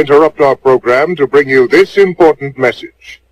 interrupt our program to bring you this important message.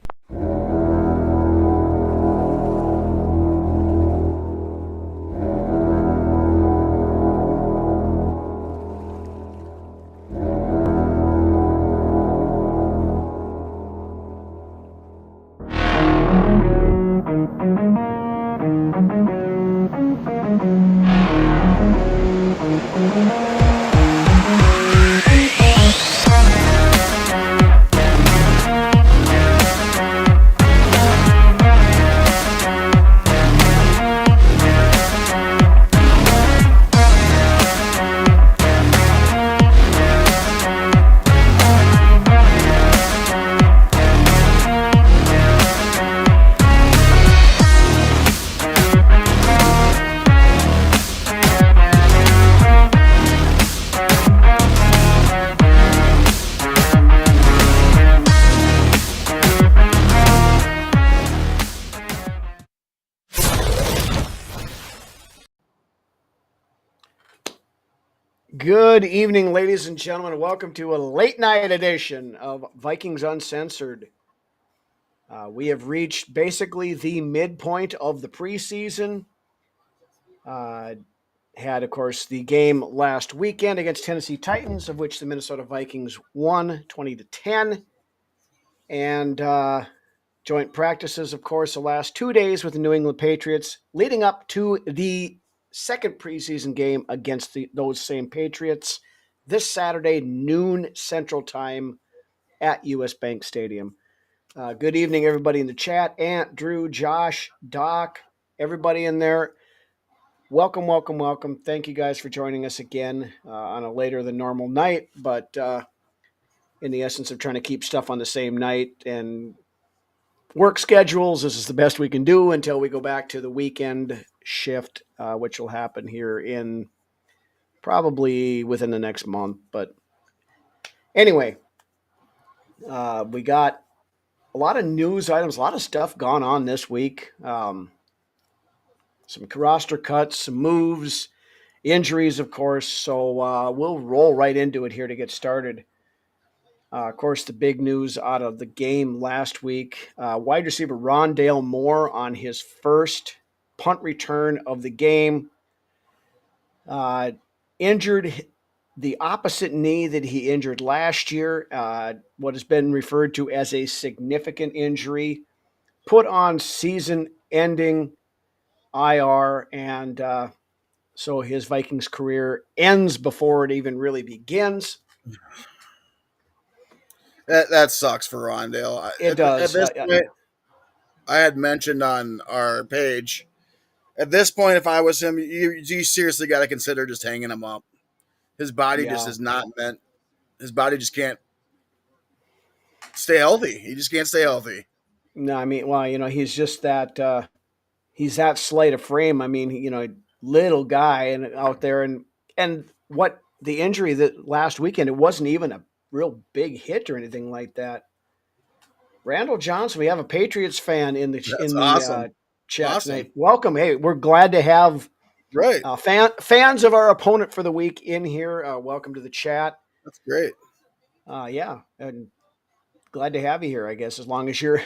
Good evening, ladies and gentlemen. Welcome to a late night edition of Vikings Uncensored. We have reached basically the midpoint of the preseason. Had, of course, the game last weekend against Tennessee Titans, of which the Minnesota Vikings won 20-10. And joint practices, of course, the last 2 days with the New England Patriots, leading up to the second preseason game against those same Patriots this Saturday, noon Central Time at US Bank Stadium. Good evening, everybody in the chat. Ant, Drew, Josh, Doc, everybody in there. Welcome, welcome, welcome. Thank you guys for joining us again on a later than normal night, but in the essence of trying to keep stuff on the same night and work schedules, this is the best we can do until we go back to the weekend shift, which will happen here in probably within the next month. But anyway, we got a lot of news items, a lot of stuff gone on this week. Some roster cuts, some moves, injuries, of course. So we'll roll right into it here to get started. Of course, the big news out of the game last week, wide receiver Rondale Moore on his first punt return of the game. Injured the opposite knee that he injured last year, what has been referred to as a significant injury, put on season-ending IR, and so his Vikings career ends before it even really begins. That sucks for Rondale. It does. At this point, I had mentioned on our page, at this point, if I was him, you seriously got to consider just hanging him up. His body just is not meant. His body just can't stay healthy. He just can't stay healthy. No, I mean, well, he's just that. He's that slight of frame. I mean, little guy and out there, and what the injury that last weekend, it wasn't even a real big hit or anything like that. Randall Johnson, we have a Patriots fan in the awesome. Chat tonight. Welcome. Hey, we're glad to have fans of our opponent for the week in here. Welcome to the chat. That's great. Yeah, and glad to have you here. I guess as long as you're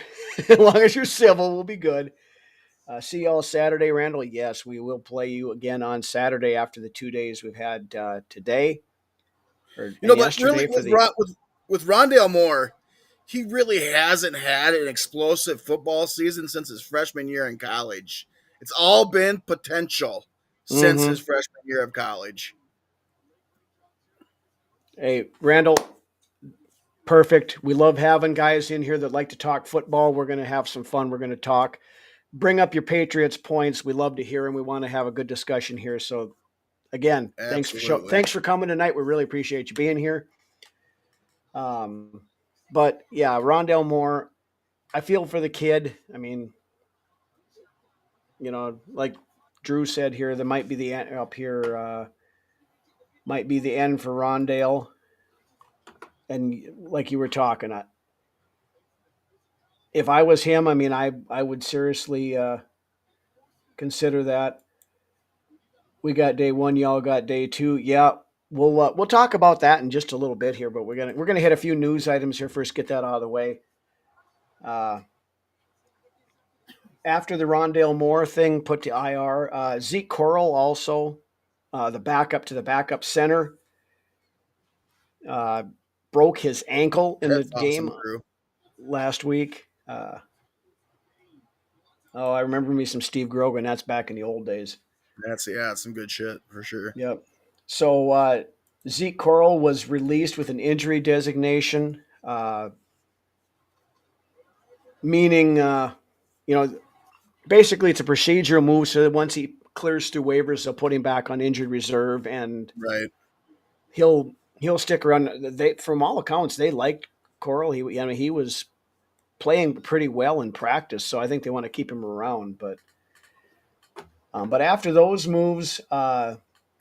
civil, we'll be good. See y'all Saturday, Randall. Yes, we will play you again on Saturday after the 2 days we've had today. But really, with Rondale Moore, he really hasn't had an explosive football season since his freshman year in college. It's all been potential since his freshman year of college. Hey, Randall, perfect. We love having guys in here that like to talk football. We're going to have some fun. We're going to talk. Bring up your Patriots points. We love to hear them. We want to have a good discussion here. So, again, thanks for coming tonight. We really appreciate you being here. But yeah, Rondale Moore, I feel for the kid. I mean, like Drew said here, there might be the end up here. Might be the end for Rondale. And like you were talking, if I was him, I mean, I would seriously consider that. We got day one, y'all got day two. Yeah, we'll talk about that in just a little bit here, but we're gonna hit a few news items here first. Get that out of the way. After the Rondale Moore thing put to IR, Zeke Corral also, the backup to the backup center, uh, broke his ankle in the That's game awesome, Drew. last week. I remember me some Steve Grogan. That's back in the old days. That's some good shit for sure. Yep. So Zeke Corral was released with an injury designation, meaning, basically it's a procedural move. So that once he clears through waivers, they'll put him back on injured reserve, and Right. he'll stick around. From all accounts, they liked Corral. He was playing pretty well in practice, so I think they want to keep him around. But after those moves,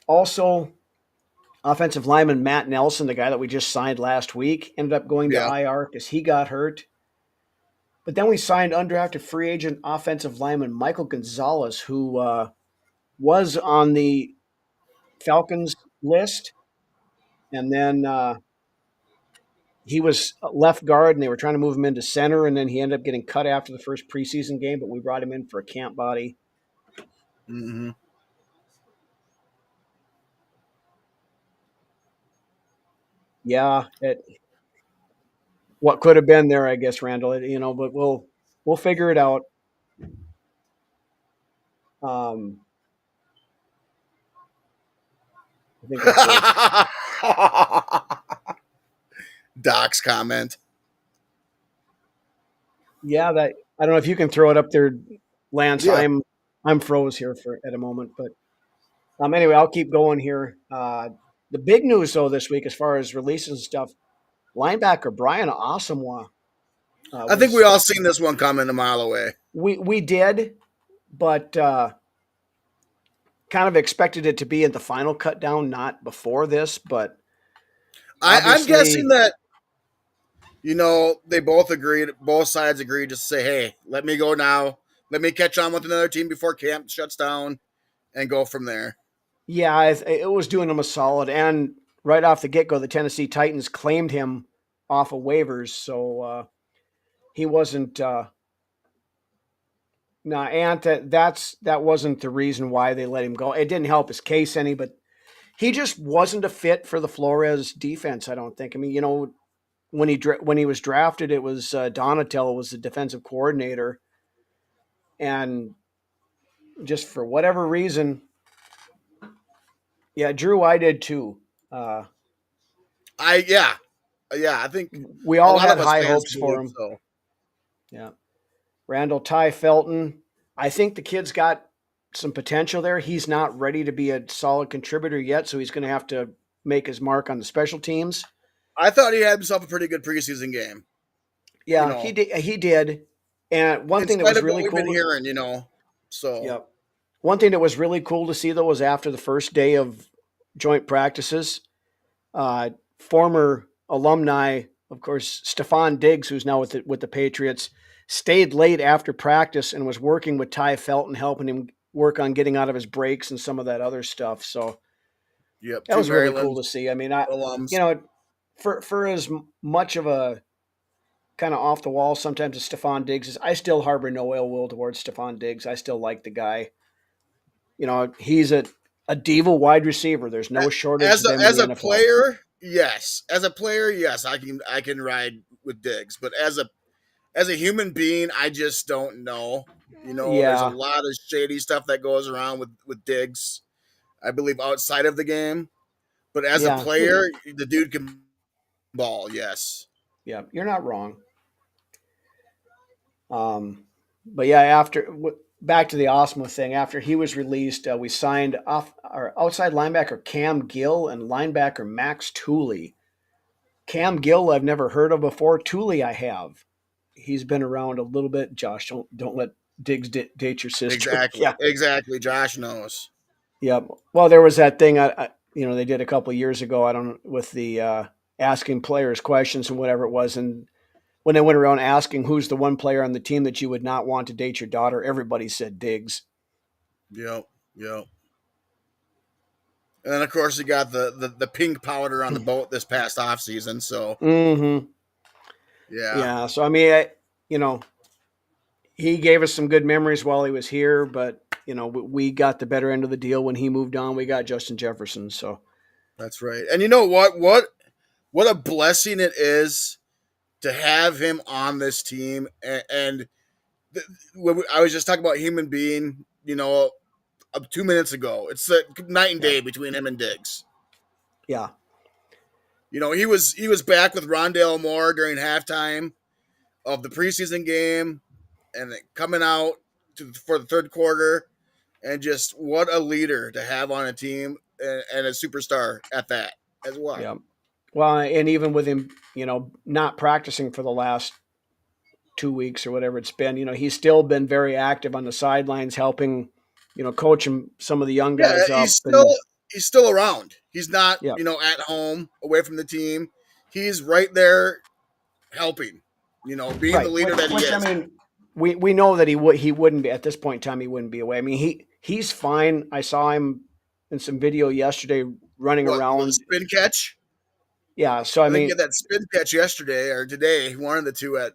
also offensive lineman Matt Nelson, the guy that we just signed last week, ended up going to Yeah. IR because he got hurt. But then we signed undrafted free agent offensive lineman Michael Gonzalez, who was on the Falcons list, and then he was left guard, and they were trying to move him into center, and then he ended up getting cut after the first preseason game. But we brought him in for a camp body. Mm-hmm. Yeah, what could have been there, I guess, Randall. But we'll figure it out. I think that's it. Doc's comment. Yeah, that I don't know if you can throw it up there, Lance. Yeah. I'm froze here at a moment, but anyway, I'll keep going here. The big news though this week, as far as releases and stuff, linebacker Brian Asamoah. I think we all seen this one coming a mile away. We did, but kind of expected it to be in the final cut down, not before this. But I'm guessing that they both sides agreed to say, hey, let me go now. Let me catch on with another team before camp shuts down and go from there. Yeah, it was doing him a solid. And right off the get-go, the Tennessee Titans claimed him off of waivers. So he wasn't that wasn't the reason why they let him go. It didn't help his case any, but he just wasn't a fit for the Flores defense, I don't think. I mean, when he was drafted, it was Donatello was the defensive coordinator, and just for whatever reason, yeah, Drew, I did too. I think we all had high hopes for him. So. Yeah, Randall Ty Felton. I think the kid's got some potential there. He's not ready to be a solid contributor yet, so he's going to have to make his mark on the special teams. I thought he had himself a pretty good preseason game. Yeah, he did. He did. And one thing that was really cool, been hearing, so yeah. One thing that was really cool to see though was after the first day of joint practices, former alumni, of course, Stephon Diggs, who's now with the Patriots, stayed late after practice and was working with Ty Felton, helping him work on getting out of his breaks and some of that other stuff. So, that was really cool to see. I mean, for as much of a kind of off the wall sometimes as Stephon Diggs is, I still harbor no ill will towards Stephon Diggs. I still like the guy. He's a diva wide receiver. There's no shortage of them in the NFL. Player, yes. As a player, yes, I can ride with Diggs, but as a human being, I just don't know. There's a lot of shady stuff that goes around with Diggs, I believe, outside of the game. But as a player, the dude can ball, yes. Yeah, you're not wrong. But yeah, back to the Osmo thing, after he was released, we signed our outside linebacker Cam Gill and linebacker Max Tooley. Cam Gill I've never heard of before. Tooley I have. He's been around a little bit. Josh, don't let Diggs date your sister. Exactly. Yeah. Exactly. Josh knows. Yep. Well, there was that thing they did a couple of years ago. I don't know, with the asking players questions and whatever it was, and when they went around asking who's the one player on the team that you would not want to date your daughter, everybody said Diggs. Yep. And then, of course, you got the pink powder on the boat this past off season. So, Mm-hmm. yeah. Yeah. So, I mean, he gave us some good memories while he was here, but, we got the better end of the deal when he moved on. We got Justin Jefferson. So, That's right. And you know what? What a blessing it is to have him on this team. And I was just talking about human being, 2 minutes ago. It's a night and yeah. day between him and Diggs. Yeah. He was back with Rondale Moore during halftime of the preseason game, and then coming out for the third quarter, and just what a leader to have on a team and a superstar at that as well. Yeah. Well, and even with him, not practicing for the last 2 weeks or whatever it's been, he's still been very active on the sidelines, helping, coaching some of the young Yeah, guys he's up. still And he's still around. He's not, yeah, at home away from the team. He's right there helping, being the right. leader that he Which I is. mean, we know that he wouldn't be at this point in time. He wouldn't be away. I mean, he's fine. I saw him in some video yesterday running What with a around. spin catch? Yeah. So I I think he mean, had that spin catch yesterday or today, one of the two at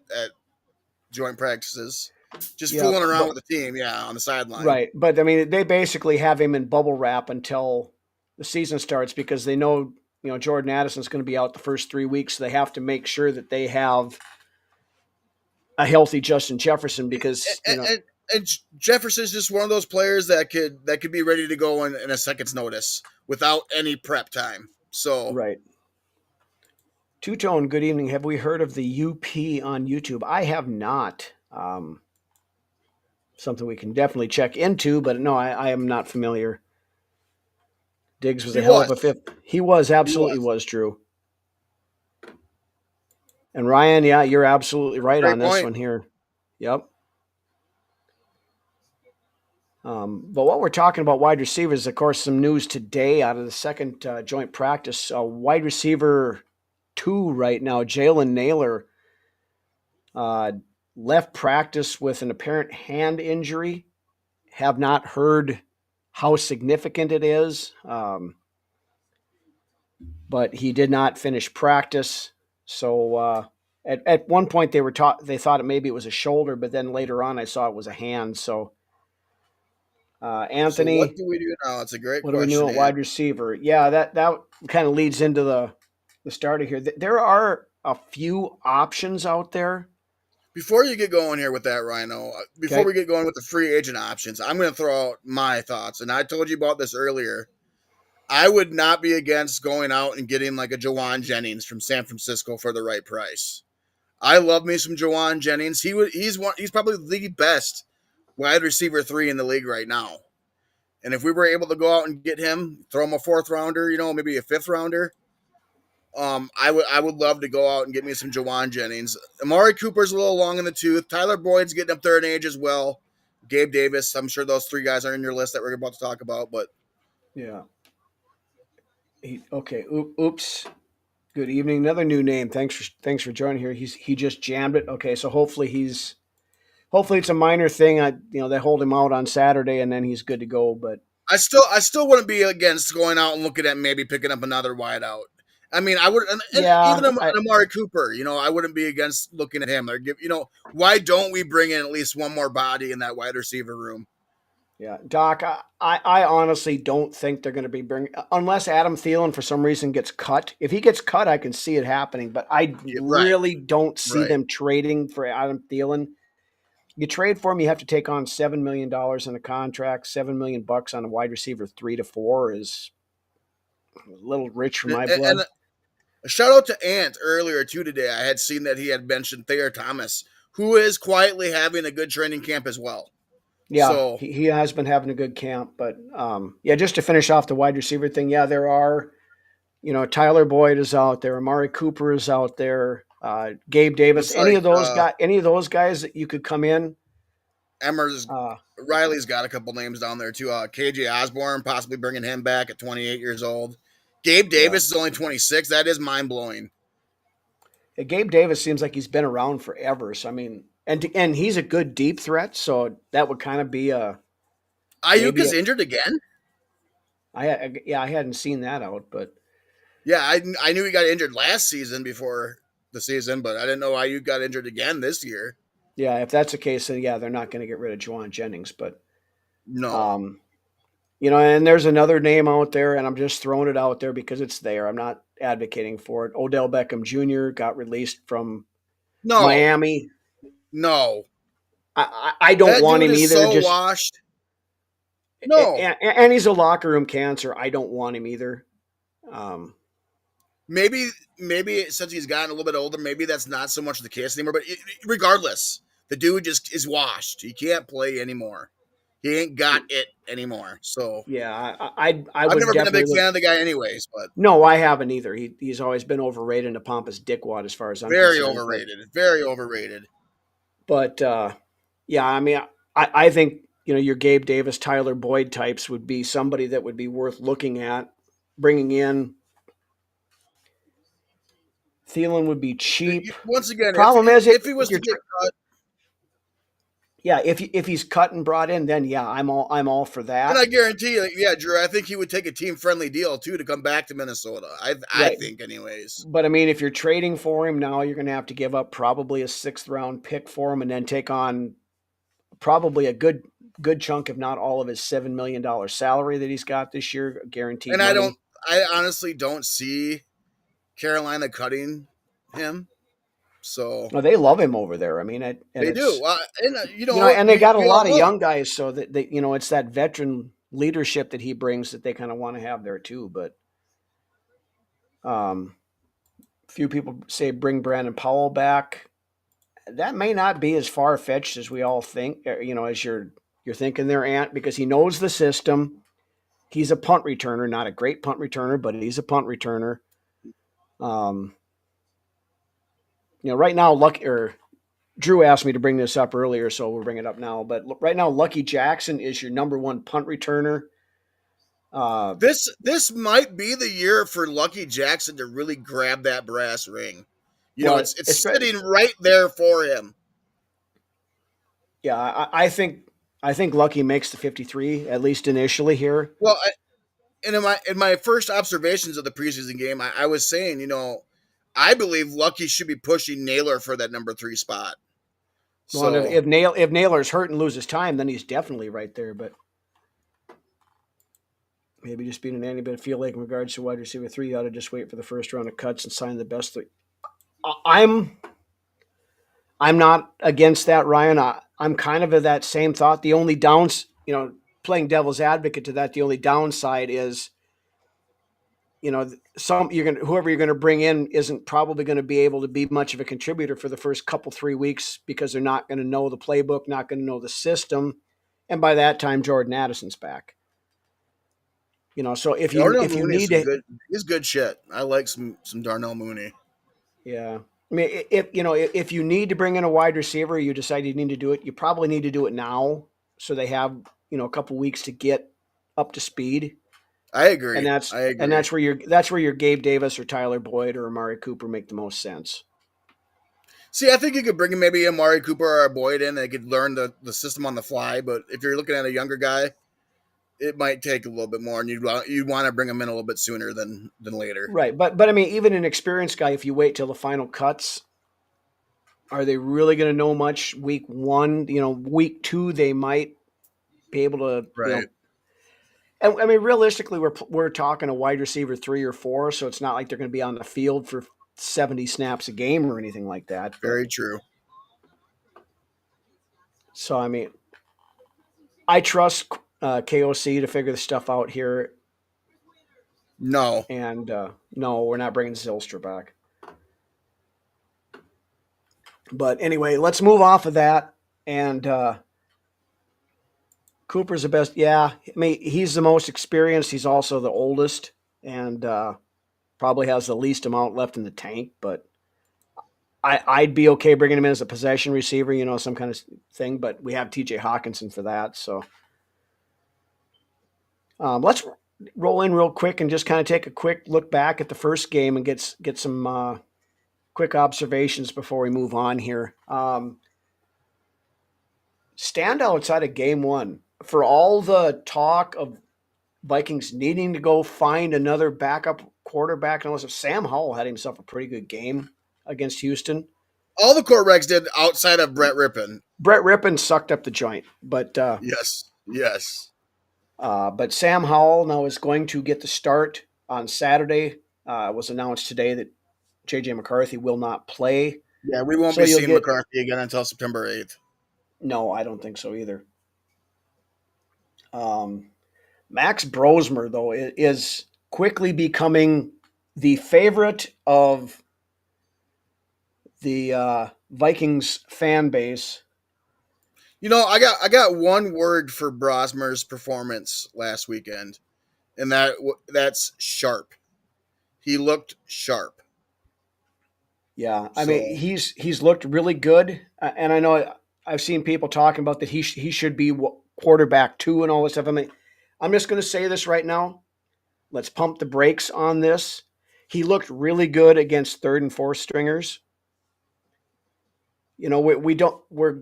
joint practices, just yeah, fooling around but with the team. Yeah, on the sideline. right. But I mean, they basically have him in bubble wrap until the season starts because they know Jordan Addison's going to be out the first 3 weeks. So they have to make sure that they have a healthy Justin Jefferson because And Jefferson's just one of those players that could be ready to go in a second's notice without any prep time. So right. Two Tone, good evening. Have we heard of the UP on YouTube? I have not. Something we can definitely check into, but no, I am not familiar. Diggs was he a hell of a was. fifth. He was He absolutely was. was Drew. And Ryan, yeah, you're absolutely right on Great this point. one here. Yep. But what we're talking about wide receivers, of course, some news today out of the second joint practice. Wide receiver 2 right now, Jalen Naylor, uh, left practice with an apparent hand injury. Have not heard how significant it is, but he did not finish practice. So at one point they thought maybe it was a shoulder, but then later on I saw it was a hand. So So what Anthony, do we do now? It's a great what do we know question, at Ant. wide receiver? Yeah, that kind of leads into the starter here. There are a few options out there. Before you get going here with that, Rhino, before Okay. we get going with the free agent options, I'm going to throw out my thoughts. And I told you about this earlier. I would not be against going out and getting like a Jawan Jennings from San Francisco for the right price. I love me some Jawan Jennings. He's probably the best wide receiver 3 in the league right now. And if we were able to go out and get him, throw him a fourth rounder, maybe a fifth rounder, I would love to go out and get me some Jawan Jennings. Amari Cooper's a little long in the tooth. Tyler Boyd's getting up there in age as well. Gabe Davis, I'm sure those 3 guys are in your list that we're about to talk about. But Yeah. Okay. Oops. Good evening. Another new name. Thanks for joining here. He just jammed it. Okay, so hopefully it's a minor thing. They hold him out on Saturday and then he's good to go. But I still wouldn't be against going out and looking at maybe picking up another wideout. I mean, I would, and yeah, even an Amari Cooper, I wouldn't be against looking at him. Or why don't we bring in at least one more body in that wide receiver room? yeah, Doc. I honestly don't think they're going to be bringing unless Adam Thielen for some reason gets cut. If he gets cut, I can see it happening. But I Yeah, right, really don't see right. them trading for Adam Thielen. You trade for him, you have to take on $7 million in a contract. $7 million on a wide receiver 3 to 4 is a little rich for my And blood. a shout out to Ant earlier too today. I had seen that he had mentioned Thayer Thomas, who is quietly having a good training camp as well. Yeah, So he has been having a good camp, but yeah, just to finish off the wide receiver thing, yeah, there are, Tyler Boyd is out there, Amari Cooper is out there, Gabe Davis, looks like any of those guys that you could come in. Emmer's Uh, Riley's got a couple names down there too. KJ Osborne, possibly bringing him back at 28 years old. Gabe yeah, Davis is only 26. That is mind blowing. Gabe Davis seems like he's been around forever. So I mean, and he's a good deep threat, so that would kind of be Ayuk maybe is injured again. I hadn't seen that out, but Yeah, I knew he got injured last season before the season, but I didn't know why you got injured again this year. yeah, if that's the case, then yeah, they're not going to get rid of Juwan Jennings. But No, um, and there's another name out there, and I'm just throwing it out there because it's there. I'm not advocating for it. Odell Beckham Jr. got released from no, Miami. no. I don't That want dude him is either. so Just washed. No, and he's a locker room cancer. I don't want him either. Um, maybe since he's gotten a little bit older, maybe that's not so much the case anymore. But regardless, the dude just is washed. He can't play anymore. He ain't got it anymore. So yeah, I I've would never been a big definitely fan of the guy, anyways. But No, I haven't either. He's always been overrated and a pompous dickwad as far as I'm very concerned. overrated. Very overrated. But yeah, I mean, I think your Gabe Davis, Tyler Boyd types would be somebody that would be worth looking at. Bringing in Thielen would be cheap. Once again, Problem is, if he if was you're to get cut, yeah, if he's cut and brought in, then yeah, I'm all for and that. I guarantee you, yeah, Drew, I think he would take a team friendly deal too to come back to Minnesota. I Right. think, anyways. But I mean, if you're trading for him now, you're going to have to give up probably a 6th-round pick for him, and then take on probably a good chunk, if not all, of his $7 million salary that he's got this year, guaranteed And money. I honestly don't see Carolina cutting him. So Well, they love him over there. I mean, and they do. it's And and they got a we all lot of know. young guys, so that it's that veteran leadership that he brings that they kind of want to have there too. But few people say bring Brandon Powell back. That may not be as far fetched as we all think. As you're thinking there, Ant, because he knows the system. He's a punt returner, not a great punt returner, but he's a punt returner. Um, right now, Drew asked me to bring this up earlier, so we'll bring it up now. But right now, Lucky Jackson is your number one punt returner. This might be the year for Lucky Jackson to really grab that brass ring. Well, It's sitting right there for him. Yeah, I think Lucky makes the 53 at least initially here. Well, and in my first observations of the preseason game, I was saying, I believe Lucky should be pushing Naylor for that number 3 spot. Well, So if Naylor's hurt and loses time, then he's definitely right there. But maybe just being an Andy, but I feel like in regards to wide receiver 3, you ought to just wait for the first round of cuts and sign the best 3. I'm not against that, Ryan. I'm kind of that same thought. The only playing devil's advocate to that, the only downside is, whoever you're gonna bring in isn't probably going to be able to be much of a contributor for the first couple 3 weeks because they're not going to know the playbook, not going to know the system, and by that time Jordan Addison's back. So if Darnell you Mooney is need to, he's good shit. I like some Darnell Mooney. yeah. I mean, if you need to bring in a wide receiver, you decide you need to do it. You probably need to do it now, so they have a couple weeks to get up to speed. I agree. And that's where your Gabe Davis or Tyler Boyd or Amari Cooper make the most sense. See, I think you could bring in maybe Amari Cooper or a Boyd in, and they could learn the system on the fly. But if you're looking at a younger guy, it might take a little bit more, and you'd want to bring him in a little bit sooner than later. Right, but I mean, even an experienced guy, if you wait till the final cuts, are they really going to know much week 1? Week 2 they might be able to. Right. And I mean, realistically, we're talking a wide receiver 3 or 4, so it's not like they're going to be on the field for 70 snaps a game or anything like that. Very true. So I mean, I trust KOC to figure the stuff out here. No. And no, we're not bringing Zylstra back. But anyway, let's move off of that. And Cooper's the best. Yeah, I mean, he's the most experienced. He's also the oldest and probably has the least amount left in the tank. But I'd be okay bringing him in as a possession receiver, some kind of thing. But we have TJ Hawkinson for that. So let's roll in real quick and just kind of take a quick look back at the first game and get some quick observations before we move on here. Stand outside of game 1 for all the talk of Vikings needing to go find another backup quarterback. Unless Sam Howell had himself a pretty good game against Houston. All the quarterbacks did outside of Brett Rippon. Brett Rippon sucked up the joint, but Yes. but Sam Howell now is going to get the start on Saturday. It was announced today that J.J. McCarthy will not play. Yeah, we won't So be you'll seeing get McCarthy again until September 8th. no, I don't think so either. Max Brosmer, though, is quickly becoming the favorite of the Vikings fan base. You know, I got one word for Brosmer's performance last weekend, and that's sharp. He looked sharp. Yeah, I So mean he's looked really good, and I know I've seen people talking about that he should be quarterback 2 and all this stuff. I mean, I'm just going to say this right now. Let's pump the brakes on this. He looked really good against third and fourth stringers. You know, we don't we're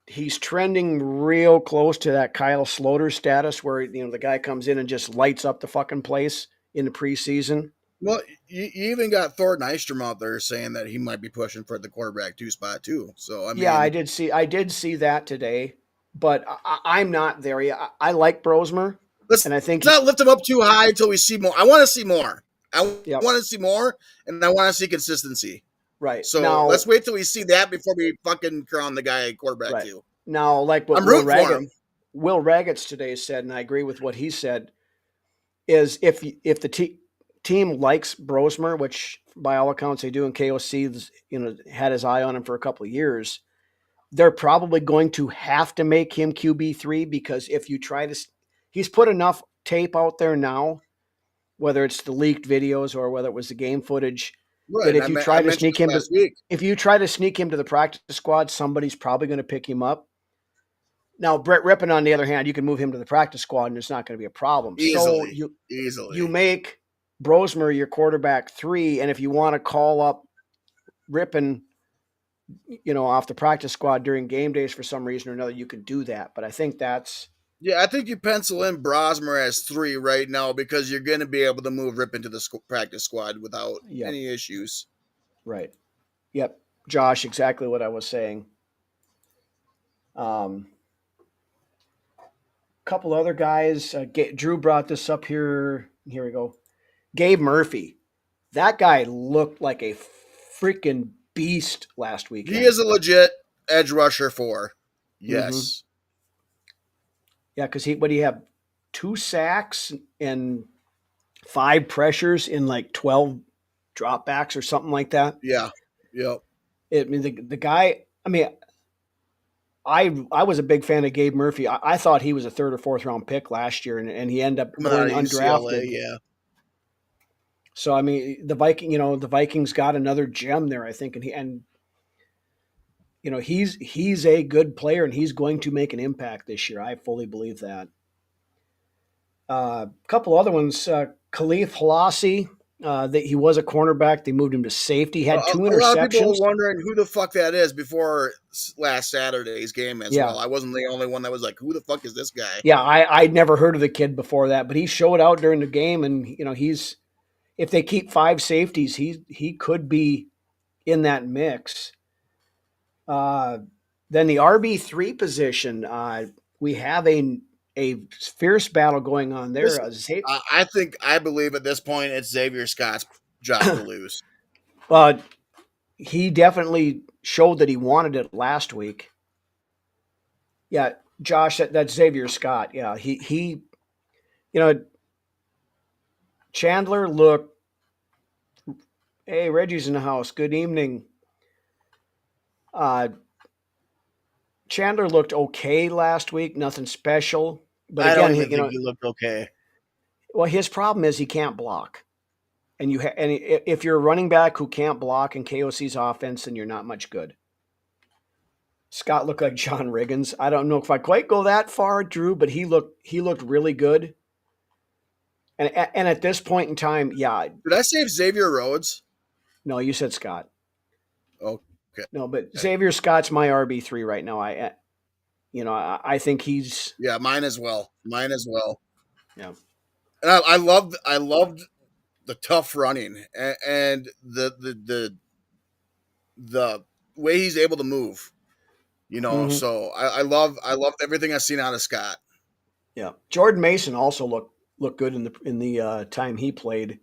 he's trending real close to that Kyle Sloter status where the guy comes in and just lights up the fucking place in the preseason. well, you even got Thornton Eistrom out there saying that he might be pushing for the quarterback 2 spot too. So I Yeah, mean, I did see that today, but I'm not there yet. I like Brosmer, let's and I think not lift him up too high until we see more. I want to see more. I yep, want to see more, and I want to see consistency. right So now, let's wait till we see that before we fucking crown the guy quarterback right too. now, like what I'm rooting for him. Will Raggets today said, and I agree with what he said, is if the team likes Brosmer, which by all accounts they do, and KOC had his eye on him for a couple of years, they're probably going to have to make him QB3 because if you try to, he's put enough tape out there now, whether it's the leaked videos or whether it was the game footage, Right. that And if you I try to mentioned sneak this him to last week. the practice squad, somebody's probably going to pick him up. Now, Brett Rippon, on the other hand, you can move him to the practice squad and it's not going to be a problem. So you make Brosmer your quarterback 3, and if you want to call up Rippon, off the practice squad during game days for some reason or another, you could do that. But I think that's Yeah, I think you pencil in Brosmer as 3 right now because you're going to be able to move Rip into the practice squad without any issues. right. Yep, Josh, exactly what I was saying. Couple other guys. Drew brought this up here. Here we go. Gabe Murphy. That guy looked like a freaking beast last He weekend. is a legit edge rusher 4. Mm-hmm. Yes. Yeah, because what do you have? 2 sacks and 5 pressures in like 12 dropbacks or something like that. Yeah. Yep. I mean, the guy. I mean, I was a big fan of Gabe Murphy. I thought he was a 3rd or 4th round pick last year, and he ended up Coming out going of UCLA, undrafted. yeah. So I mean, the Vikings got another gem there, I think, and he's a good player, and he's going to make an impact this year. I fully believe that. A couple other ones, Khalif Halasi, that he was a cornerback. They moved him to safety. He had 2 A lot of people interceptions. were wondering who the fuck that is before last Saturday's game as well. I wasn't the only one that was like, who the fuck is this guy? Yeah, I'd never heard of the kid before that, but he showed out during the game, and he's if they keep 5 safeties, he could be in that mix. Then the RB3 position, we have a fierce battle going on there. I believe at this point it's Xavier Scott's job to lose. He definitely showed that he wanted it last week. Yeah, Josh, that's Xavier Scott. Yeah, he Chandler looked. Hey, Reggie's in the house. Good evening. Chandler looked okay last week. Nothing special. But I again, don't even think he looked okay. Well, his problem is he can't block. And if you're a running back who can't block in KOC's offense, then you're not much good. Scott looked like John Riggins. I don't know if I quite go that far, Drew, but he looked really good. And at this point in time, yeah. Did I say Xavier Rhodes? No, you said Scott. Okay. No, but Xavier Scott's my RB3 right now. I think he's. Yeah, mine as well. Yeah. And I loved the tough running and the way he's able to move. Mm-hmm. So I loved everything I've seen out of Scott. Yeah, Jordan Mason also looked good in the time he played,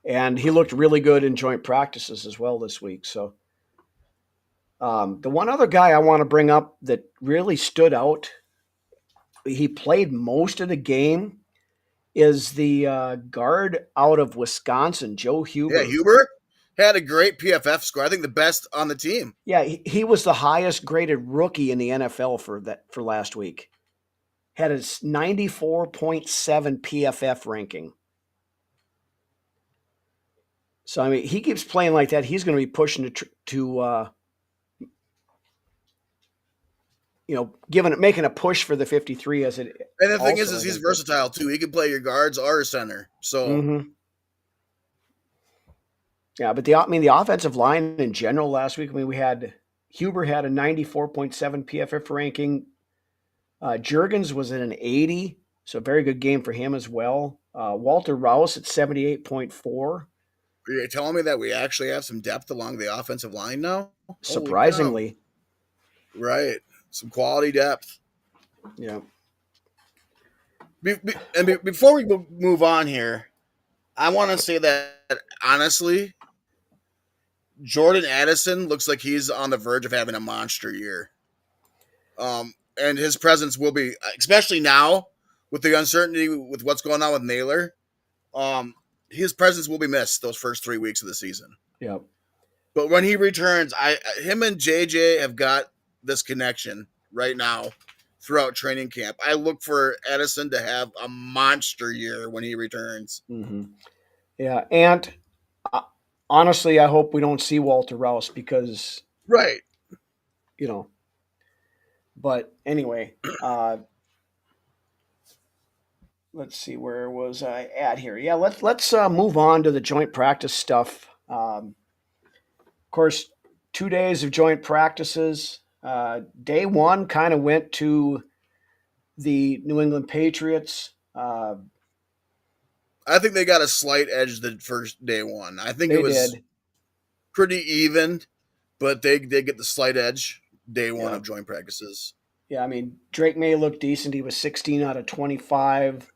and he looked really good in joint practices as well this week. So the one other guy I want to bring up that really stood out, he played most of the game, is the guard out of Wisconsin, Joe Yeah, Huber. Huber had a great PFF score. I think the best on the team. Yeah, he was the highest graded rookie in the NFL for last week. Had a 94.7 PFF ranking. So I mean, he keeps playing like that. He's going to be pushing to making a push for the 53 as it And the thing also is I he's think. versatile too. He can play your guards or center. So Mm-hmm. Yeah, but the offensive line in general last week. I mean, we had Huber had a 94.7 PFF ranking. Juergens was at an 80, so a very good game for him as well. Walter Rouse at 78.4. you're telling me that we actually have some depth along the offensive line now? Holy cow! Surprisingly, Right, some quality depth. yeah. Before we move on here, I want to say that honestly, Jordan Addison looks like he's on the verge of having a monster year. And his presence will be, especially now with the uncertainty with what's going on with Naylor. His presence will be missed those first 3 weeks of the season. Yeah. But when he returns, him and JJ have got this connection right now throughout training camp. I look for Edison to have a monster year when he returns. Mm-hmm. Yeah, and uh, honestly, I hope we don't see Walter Rouse because Right. you know. But anyway, let's see, where was I at here? Yeah, let's move on to the joint practice stuff. Of course, 2 days of joint practices. Day one kind of went to the New England Patriots. I think they got a slight edge the first day one. I think it They was did, pretty even, but they get the slight edge day one yeah, of joint practices. yeah. I mean, Drake May looked decent. He was 16 out of 25.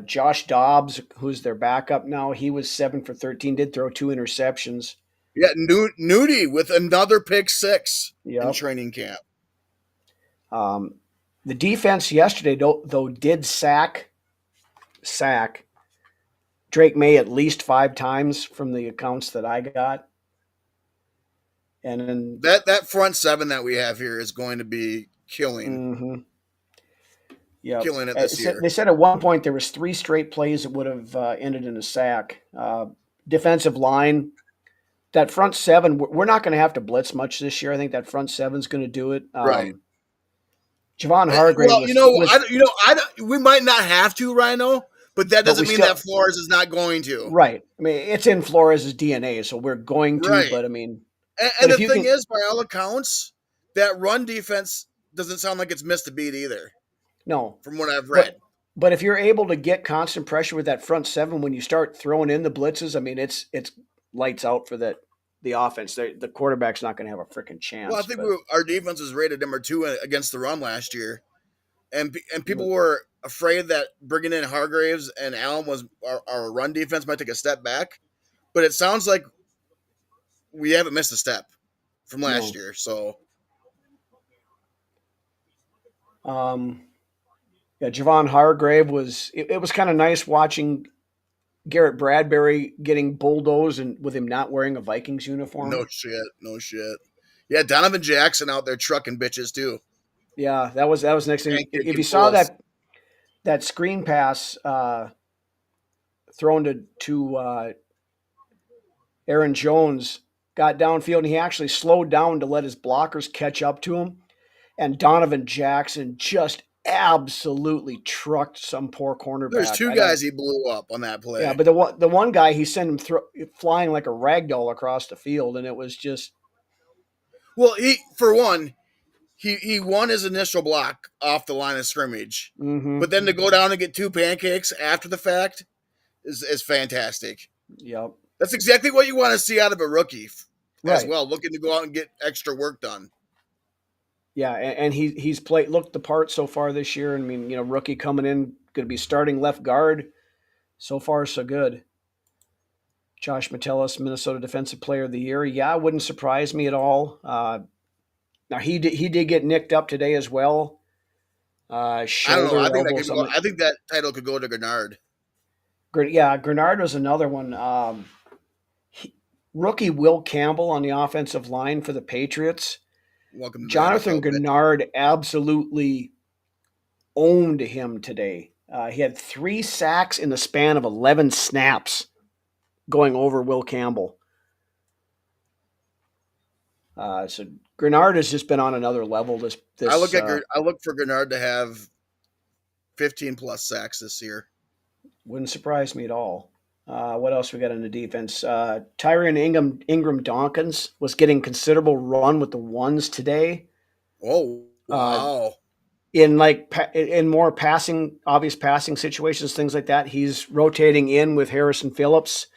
Josh Dobbs, who's their backup now, he was 7 for 13. Did throw 2 interceptions. Yeah, Nudie with another pick six in Yep. training camp. Um, the defense yesterday, though, did sack Drake May at least 5 times from the accounts that I got. And then, That front seven that we have here is going to be mm-hmm, yeah, killing it this year. they said at one point there was 3 straight plays that would have ended in a sack. Defensive line, that front seven, we're not going to have to blitz much this year. I think that front seven's going to do it. Right. Javon Hargrave Well, was we might not have to, Rhino, but that but we doesn't mean still that Flores is not going to. right. I mean, it's in Flores' DNA, so we're going to. Right. But I mean, And the if you thing can, is, by all accounts, that run defense doesn't sound like it's missed a beat either, no, from what I've read. but if you're able to get constant pressure with that front seven when you start throwing in the blitzes, I mean, it's lights out for the offense. The quarterback's not going to have a freaking chance. Well, I think our defense was rated number 2 against the run last year, and people Mm. were afraid that bringing in Hargraves and Allen was our run defense might take a step back, but it sounds like we haven't missed a step from last No. year. So, Yeah, Javon Hargrave was. It was kind of nice watching Garrett Bradbury getting bulldozed and with him not wearing a Vikings uniform. no shit. Yeah, Donovan Jackson out there trucking bitches too. Yeah, that was the next thing. And If kicking you saw fools. that screen pass thrown to Aaron Jones, got downfield and he actually slowed down to let his blockers catch up to him, and Donovan Jackson just absolutely trucked some poor There's cornerback. 2 guys he blew up on that play. Yeah, but the one guy he sent him flying like a rag doll across the field, and it was just Well, he he won his initial block off the line of scrimmage, Mm-hmm. but then to go down and get 2 pancakes after the fact is fantastic. Yep. That's exactly what you want to see out of a rookie as Right. well, looking to go out and get extra work done. Yeah, and he's looked the part so far this year. I mean, rookie coming in, going to be starting left guard. So far, so good. Josh Metellus, Minnesota Defensive Player of the Year. Yeah, wouldn't surprise me at all. Now he did get nicked up today as well. I don't know. Shoulder, elbow, something. I think that title could go to Grenard. Yeah, Grenard was another one. Rookie Will Campbell on the offensive line for the Patriots. Welcome to Jonathan the NFL, Grenard absolutely owned him today. He had 3 sacks in the span of 11 snaps going over Will Campbell. So Grenard has just been on another level. I look for Grenard to have 15 plus sacks this year. Wouldn't surprise me at all. What else we got in the defense? Tyrion Ingram Dawkins was getting considerable run with the ones today. Oh, wow. In more obvious passing situations, things like that. He's rotating in with Harrison Phillips.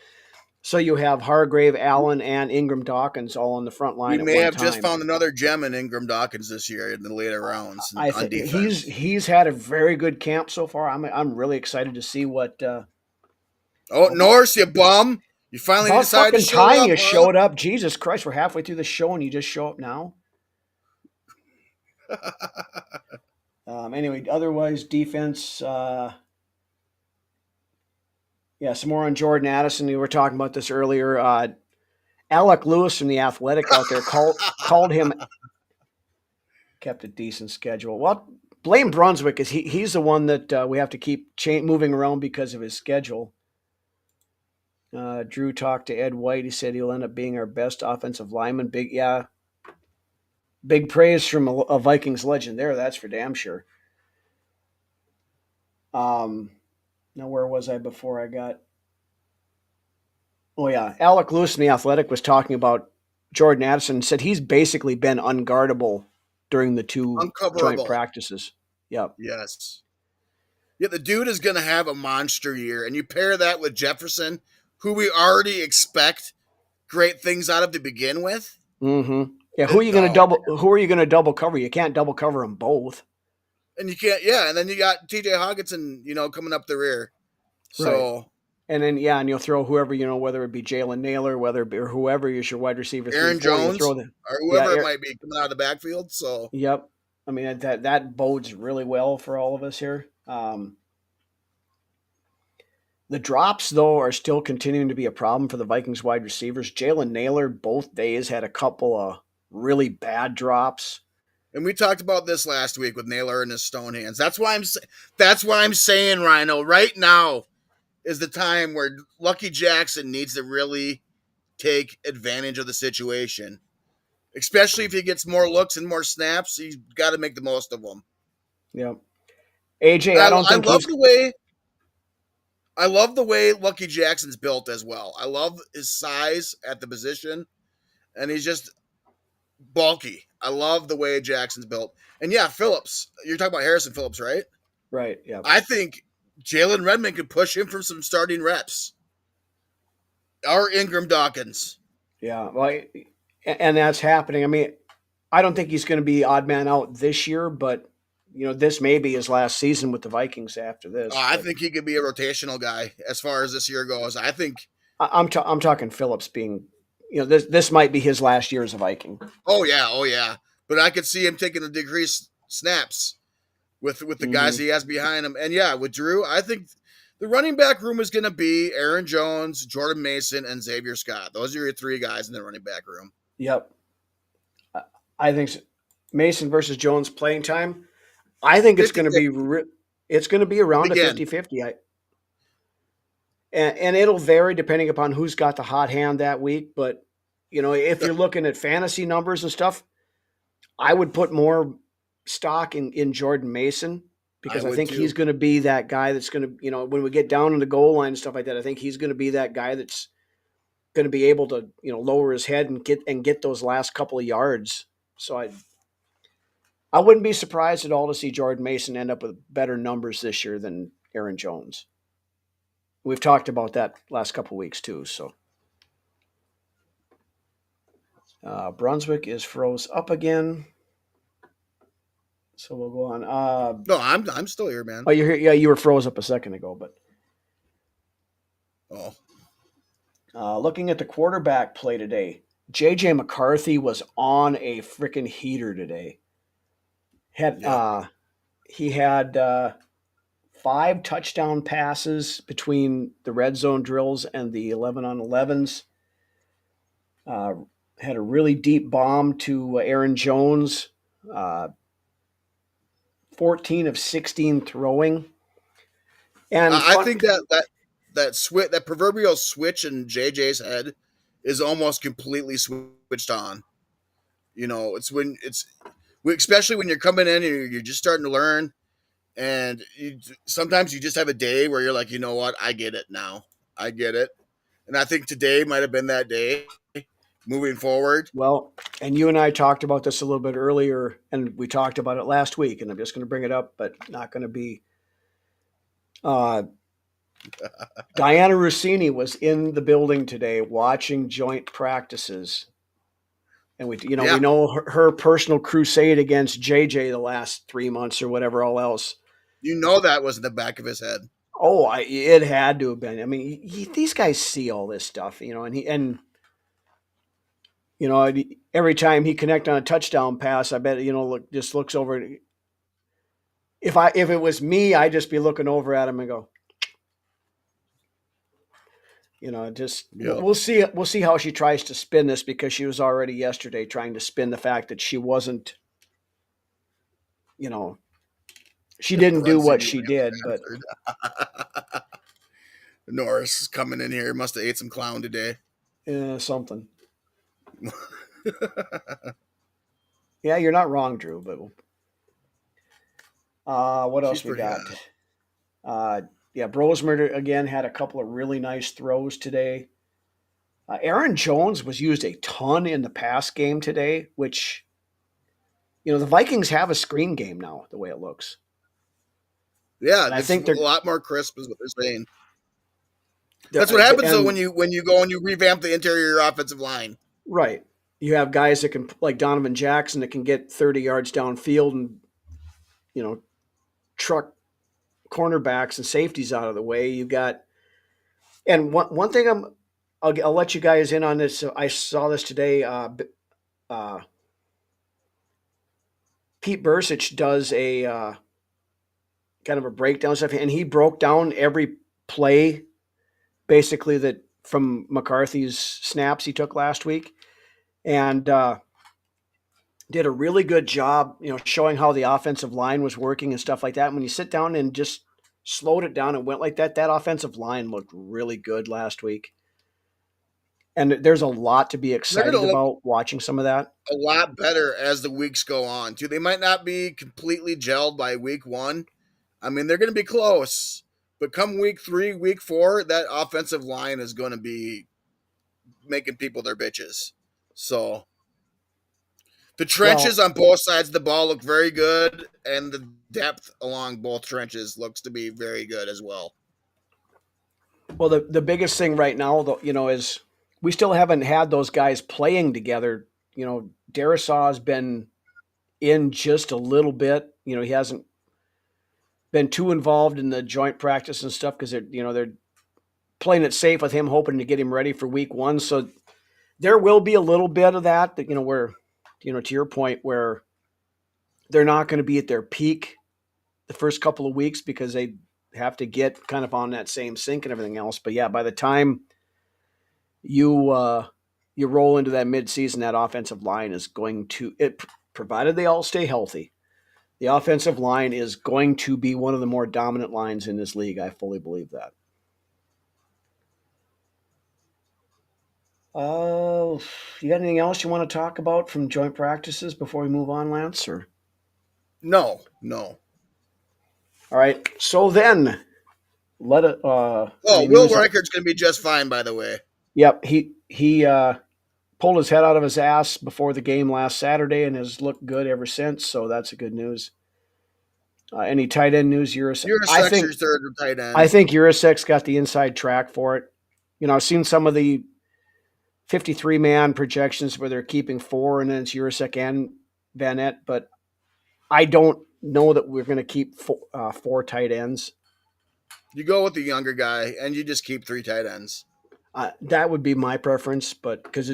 So you have Hargrave, Allen, and Ingram Dawkins all on the front line. We may have just found another gem in Ingram Dawkins this year in the later rounds. I think he's had a very good camp so far. I'm really excited to see what. Norse, you bum! You finally decided to show up. You showed up. Jesus Christ, we're halfway through the show and you just show up now. Anyway, otherwise defense. Some more on Jordan Addison. We were talking about this earlier. Alec Lewis from The Athletic out there called him. Kept a decent schedule. Well, blame Brunswick because he's the one that we have to keep moving around because of his schedule. Drew talked to Ed White. He said he'll end up being our best offensive lineman. Big praise from a Vikings legend there. That's for damn sure. Now, where was I before I got? Oh, yeah. Alec Lewis in The Athletic was talking about Jordan Addison and said he's basically been unguardable during the 2 joint practices. Yep. Yes. Yeah, the dude is going to have a monster year. And you pair that with Jefferson, who we already expect great things out of to begin with. Mm-hmm. Yeah, who are you going to double cover? You can't double cover them both. And you can't, and then you got TJ Hawkinson, coming up the rear. So, right. And then, and you'll throw whoever, whether it be Jalen Naylor, or whoever is your wide receiver. Aaron Jones, or whoever it might be coming out of the backfield. So, yep. I mean, that bodes really well for all of us here. The drops, though, are still continuing to be a problem for the Vikings wide receivers. Jalen Naylor, both days, had a couple of really bad drops. And we talked about this last week with Naylor and his stone hands. That's why I'm saying, Rhino, right now is the time where Lucky Jackson needs to really take advantage of the situation. Especially if he gets more looks and more snaps, he's got to make the most of them. Yep. AJ, I love the way Lucky Jackson's built as well. I love his size at the position, and he's just bulky. I love the way Jackson's built. And Phillips, you're talking about Harrison Phillips, right? Right, yeah. I think Jalen Redmond could push him for some starting reps. Or Ingram Dawkins. Yeah, well, and that's happening. I mean, I don't think he's going to be odd man out this year, but this may be his last season with the Vikings after this. I think he could be a rotational guy as far as this year goes. I think I'm talking Phillips being, this might be his last year as a Viking. Oh yeah. But I could see him taking the decreased snaps with the guys he has behind him. And with Drew, I think the running back room is going to be Aaron Jones, Jordan Mason, and Xavier Scott. Those are your 3 guys in the running back room. Yep. I think Mason versus Jones playing time. I think it's going to be it's going to be around a 50-50. And it'll vary depending upon who's got the hot hand that week. But, if you're looking at fantasy numbers and stuff, I would put more stock in Jordan Mason because I think he's going to be that guy that's going to, when we get down in the goal line and stuff like that, I think he's going to be that guy that's going to be able to, lower his head and get those last couple of yards. So I wouldn't be surprised at all to see Jordan Mason end up with better numbers this year than Aaron Jones. We've talked about that last couple of weeks too. So Brunswick is froze up again. So we'll go on. No, I'm still here, man. Oh, you're here. Yeah, you were froze up a second ago, but looking at the quarterback play today, J.J. McCarthy was on a freaking heater today. He had 5 touchdown passes between the red zone drills and the 11-on-11s. Had a really deep bomb to Aaron Jones. 14 of 16 throwing. And I think that proverbial switch in JJ's head is almost completely switched on. It's especially when you're coming in and you're just starting to learn, and sometimes you just have a day where you're like, you know what, I get it now. I get it. And I think today might have been that day moving forward. Well, and you and I talked about this a little bit earlier, and we talked about it last week, and I'm just going to bring it up, but not going to be. Diana Rossini was in the building today watching joint practices. And we know her personal crusade against JJ the last 3 months or whatever, all else. That was in the back of his head. Oh, it had to have been. I mean, these guys see all this stuff, and every time he connect on a touchdown pass, I bet just looks over. If it was me, I'd just be looking over at him and go, we'll see. We'll see how she tries to spin this, because she was already yesterday trying to spin the fact that she wasn't, she didn't do what she did, but Norris is coming in here. Must have ate some clown today. Something. Yeah, you're not wrong, Drew. But what else we got? Brosmer again had a couple of really nice throws today. Aaron Jones was used a ton in the pass game today, which, the Vikings have a screen game now, the way it looks. Yeah, I think they're a lot more crisp, is what they're saying. That's what happens though when you go and you revamp the interior offensive line. Right. You have guys that can, like Donovan Jackson, that can get 30 yards downfield and, truck cornerbacks and safeties out of the way. You've got, and one thing I'll let you guys in on this. I saw this today. Pete Bursich does a kind of a breakdown stuff, and he broke down every play, basically, that from McCarthy's snaps he took last week, and did a really good job, showing how the offensive line was working and stuff like that. And when you sit down and just slowed it down and went like that, that offensive line looked really good last week. And there's a lot to be excited about watching some of that. A lot better as the weeks go on, too. They might not be completely gelled by week 1. I mean, they're going to be close. But come week 3, week 4, that offensive line is going to be making people their bitches. So the trenches on both sides of the ball look very good, and the depth along both trenches looks to be very good as well. Well, the biggest thing right now, though, is we still haven't had those guys playing together. Darrisaw's been in just a little bit. He hasn't been too involved in the joint practice and stuff, because they're playing it safe with him, hoping to get him ready for week 1. So there will be a little bit of that, where, to your point, where they're not going to be at their peak the first couple of weeks, because they have to get kind of on that same sync and everything else. But yeah, by the time you roll into that midseason, that offensive line is going to, provided they all stay healthy, the offensive line is going to be one of the more dominant lines in this league. I fully believe that. You got anything else you want to talk about from joint practices before we move on, Lance? Or no. All right. So then, let it. Will Reichardt's going to be just fine, by the way. Yep. He pulled his head out of his ass before the game last Saturday and has looked good ever since. So that's a good news. Any tight end news? Urisek's your third tight end. I think Urisek's got the inside track for it. I've seen some of the 53-man projections where they're keeping 4 and then it's Urasek and Vanette, but I don't know that we're going to keep 4 tight ends. You go with the younger guy and you just keep 3 tight ends. That would be my preference, but because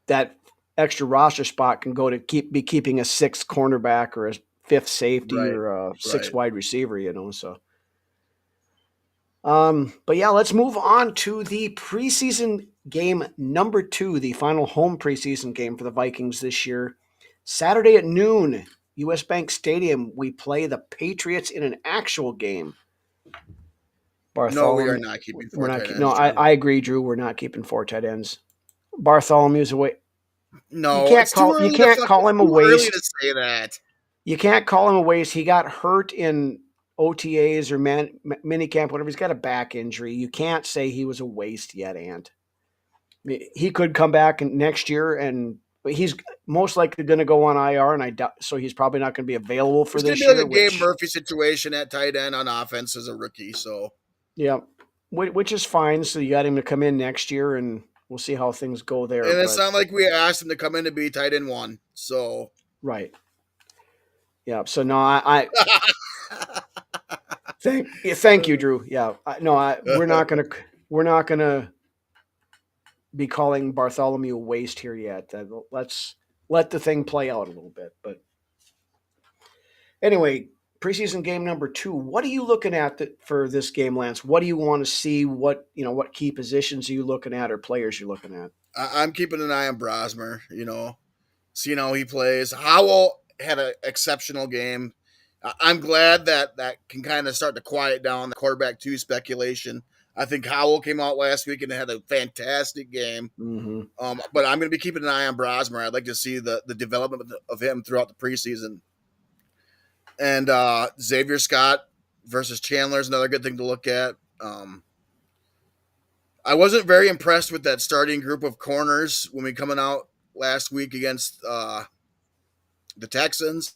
that extra roster spot can go to be keeping a 6th cornerback or a 5th safety or a 6th wide receiver, so. But yeah, let's move on to the preseason game number 2, the final home preseason game for the Vikings this year. Saturday at noon, US Bank Stadium, we play the Patriots in an actual game. No, we are not keeping 4 tight ends. No, I agree, Drew. We're not keeping 4 tight ends. Bartholomew's away. No, you can't call him a waste. Early to say that. You can't call him a waste. He got hurt in OTAs or minicamp, whatever. He's got a back injury. You can't say he was a waste yet, Ant. I mean, he could come back next year, but he's most likely going to go on IR, and so he's probably not going to be available for this year. It's going to be like a Gabe Murphy situation at tight end on offense as a rookie. So yeah, which is fine. So you got him to come in next year, and we'll see how things go there. And it's not like we asked him to come in to be tight end 1. So right. Yeah. So no, I thank you, Drew. Yeah. We're not gonna be calling Bartholomew a waste here yet. Let's let the thing play out a little bit. But anyway, preseason game number 2. What are you looking at for this game, Lance? What do you want to see? What key positions are you looking at, or players you're looking at? I'm keeping an eye on Brosmer. Seeing how he plays. Howell had an exceptional game. I'm glad that can kind of start to quiet down the quarterback 2 speculation. I think Howell came out last week and had a fantastic game. Mm-hmm. But I'm going to be keeping an eye on Brosmer. I'd like to see the development of him throughout the preseason. And Xavier Scott versus Chandler is another good thing to look at. I wasn't very impressed with that starting group of corners when we coming out last week against the Texans.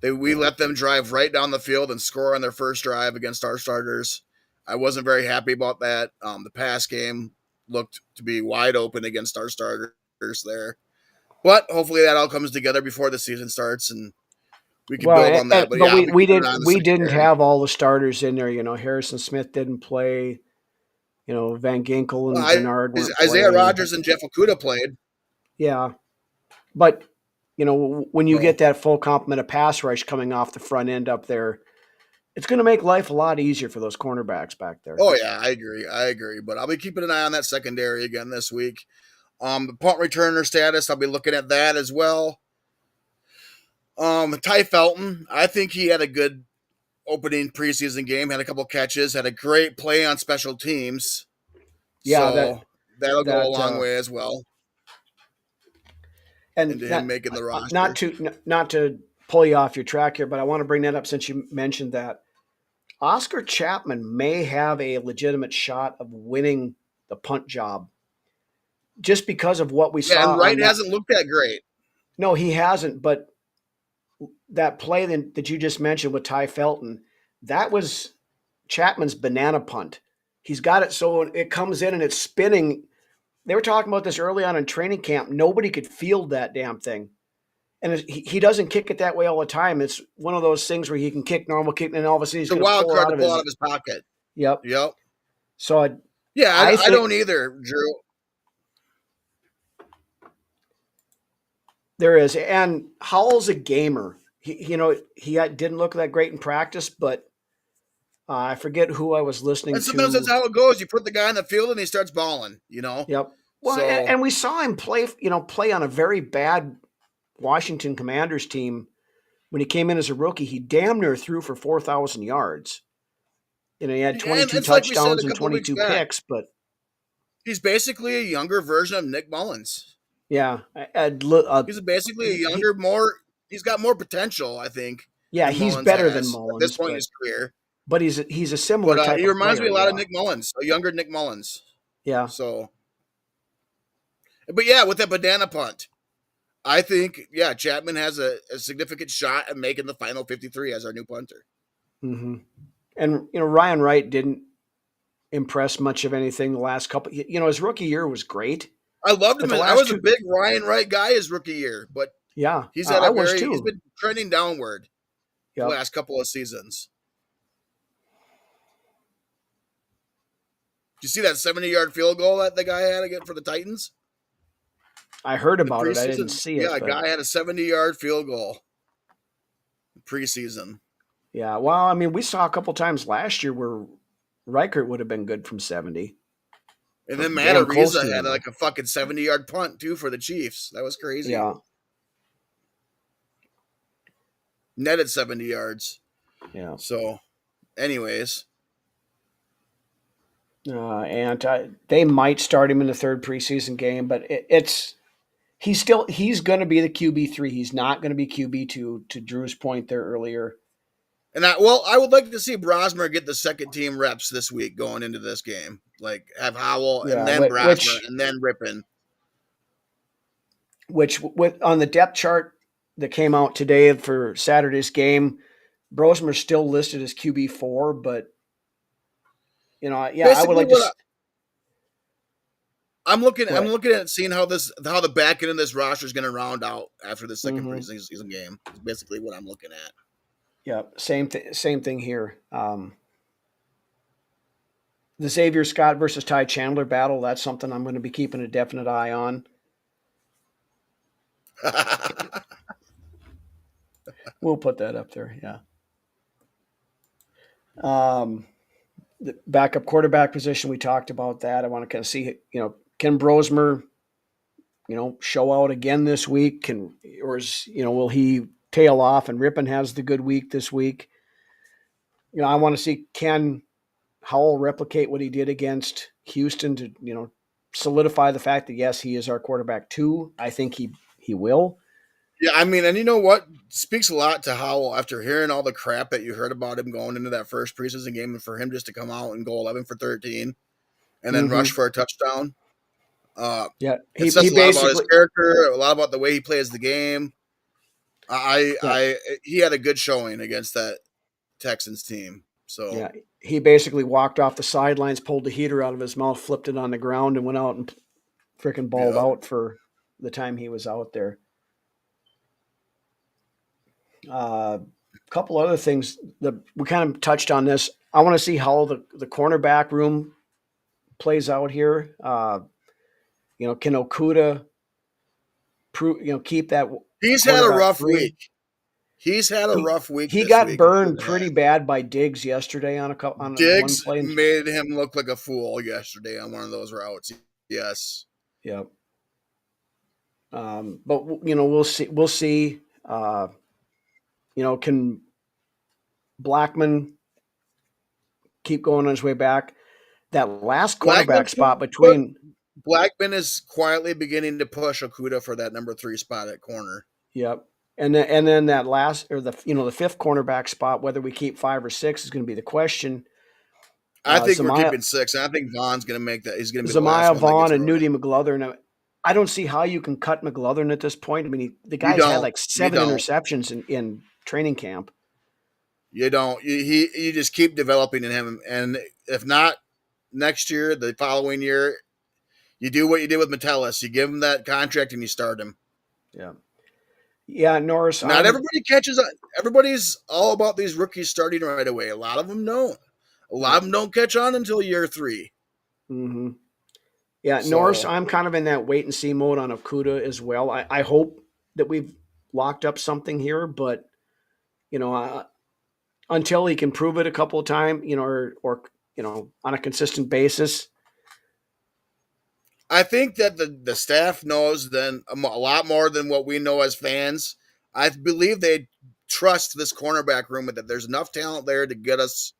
We let them drive right down the field and score on their first drive against our starters. I wasn't very happy about that. The pass game looked to be wide open against our starters there. But hopefully that all comes together before the season starts and we can build on that. But yeah, we didn't have all the starters in there. Harrison Smith didn't play. Van Ginkel and Bernard weren't Isaiah Rodgers and Jeff Okudah played. Yeah. But when you get that full complement of pass rush coming off the front end up there, it's going to make life a lot easier for those cornerbacks back there. Oh, yeah, I agree. But I'll be keeping an eye on that secondary again this week. The punt returner status, I'll be looking at that as well. Ty Felton, I think he had a good opening preseason game, had a couple catches, had a great play on special teams. Yeah, so that'll go a long way as well. And him making the roster. Not to pull you off your track here, but I want to bring that up since you mentioned that. Oscar Chapman may have a legitimate shot of winning the punt job just because of what we saw. Yeah, and Wright hasn't looked that great. No, he hasn't, but that play that you just mentioned with Ty Felton, that was Chapman's banana punt. He's got it so it comes in and it's spinning. They were talking about this early on in training camp. Nobody could field that damn thing. And he doesn't kick it that way all the time. It's one of those things where he can kick normal kick, and all of a sudden he's going to wild card to pull out of his pocket. Yep. So I don't either, Drew. There is, and Howell's a gamer. He didn't look that great in practice, but I forget who I was listening to. And sometimes that's how it goes. You put the guy in the field and he starts balling. Yep. Well, and we saw him play on a very bad Washington Commanders team when he came in as a rookie. He damn near threw for 4,000 yards. He had 22 touchdowns and 22 picks, but he's basically a younger version of Nick Mullins. Yeah, he's basically a younger, he's got more potential, I think. Yeah, he's better than Mullins at this point in his career. But he's a similar type. He reminds me a lot of Nick Mullins, a younger Nick Mullins. Yeah. So But yeah, with that banana punt, I think Chapman has a significant shot at making the final 53 as our new punter. Mm-hmm. And Ryan Wright didn't impress much of anything the last couple. His rookie year was great. I loved him. I was a two, big Ryan Wright guy his rookie year, but he's had he's been trending downward the last couple of seasons. Did you see that 70-yard field goal that the guy had again for the Titans? I heard about it. I didn't see it. Yeah, a guy had a 70-yard field goal preseason. Yeah, well, I mean, we saw a couple times last year where Reichert would have been good from 70. And then Matt Ariza had like a fucking 70-yard punt, too, for the Chiefs. That was crazy. Yeah. Netted 70 yards. Yeah. So, anyways. And they might start him in the third preseason game, but he's going to be the QB3. He's not going to be QB2, to Drew's point there earlier. And I would like to see Brosmer get the second team reps this week going into this game. Like have Howell and then Brosmer and then Rippon. Which on the depth chart that came out today for Saturday's game, Brosmer's still listed as QB4, but I would like to. I'm looking at seeing how the back end of this roster is going to round out after the second preseason game. Is basically what I'm looking at. Yeah, same thing here. The Xavier Scott versus Ty Chandler battle, that's something I'm going to be keeping a definite eye on. We'll put that up there, yeah. The backup quarterback position, we talked about that. I want to kind of see, can Brosmer, show out again this week? Will he tail off and Rippon has the good week this week? I want to see, can Howell replicate what he did against Houston to, solidify the fact that, yes, he is our quarterback too. I think he will. Yeah, I mean, and you know what? Speaks a lot to Howell after hearing all the crap that you heard about him going into that first preseason game, and for him just to come out and go 11 for 13 and then rush for a touchdown. He says a lot about his character, a lot about the way he plays the game. He had a good showing against that Texans team. So yeah, he basically walked off the sidelines, pulled the heater out of his mouth, flipped it on the ground, and went out and freaking balled out for the time he was out there. A couple other things that we kind of touched on this. I want to see how the cornerback room plays out here. Can Okuda keep that? He's had a rough week. He's had a rough week. He got burned pretty bad by Diggs yesterday on Diggs one play. Made him look like a fool yesterday on one of those routes. Yes. Yep. But we'll see. We'll see. Can Blackman keep going on his way back? That last cornerback spot between Blackman is quietly beginning to push Okuda for that number 3 spot at corner. Yep. And then that last, or the fifth cornerback spot, whether we keep 5 or 6 is going to be the question. I think we're keeping 6, and I think Vaughn's going to make that. He's going to be Zamiah Vaughn and Nudie McGlothern. I don't see how you can cut McGlothern at this point. I mean, the guy's had like 7 interceptions in training camp. You don't. You just keep developing in him, and if not next year, the following year, you do what you did with Metellus. You give him that contract and you start him. Yeah. Yeah, Norris. Not everybody catches on. Everybody's all about these rookies starting right away. A lot of them don't. A lot of them don't catch on until year 3. Mm-hmm. Yeah, so, Norris, I'm kind of in that wait and see mode on Okuda as well. I hope that we've locked up something here, but until he can prove it a couple of times, or on a consistent basis. I think that the staff knows then a lot more than what we know as fans. I believe they trust this cornerback room, that there's enough talent there to get us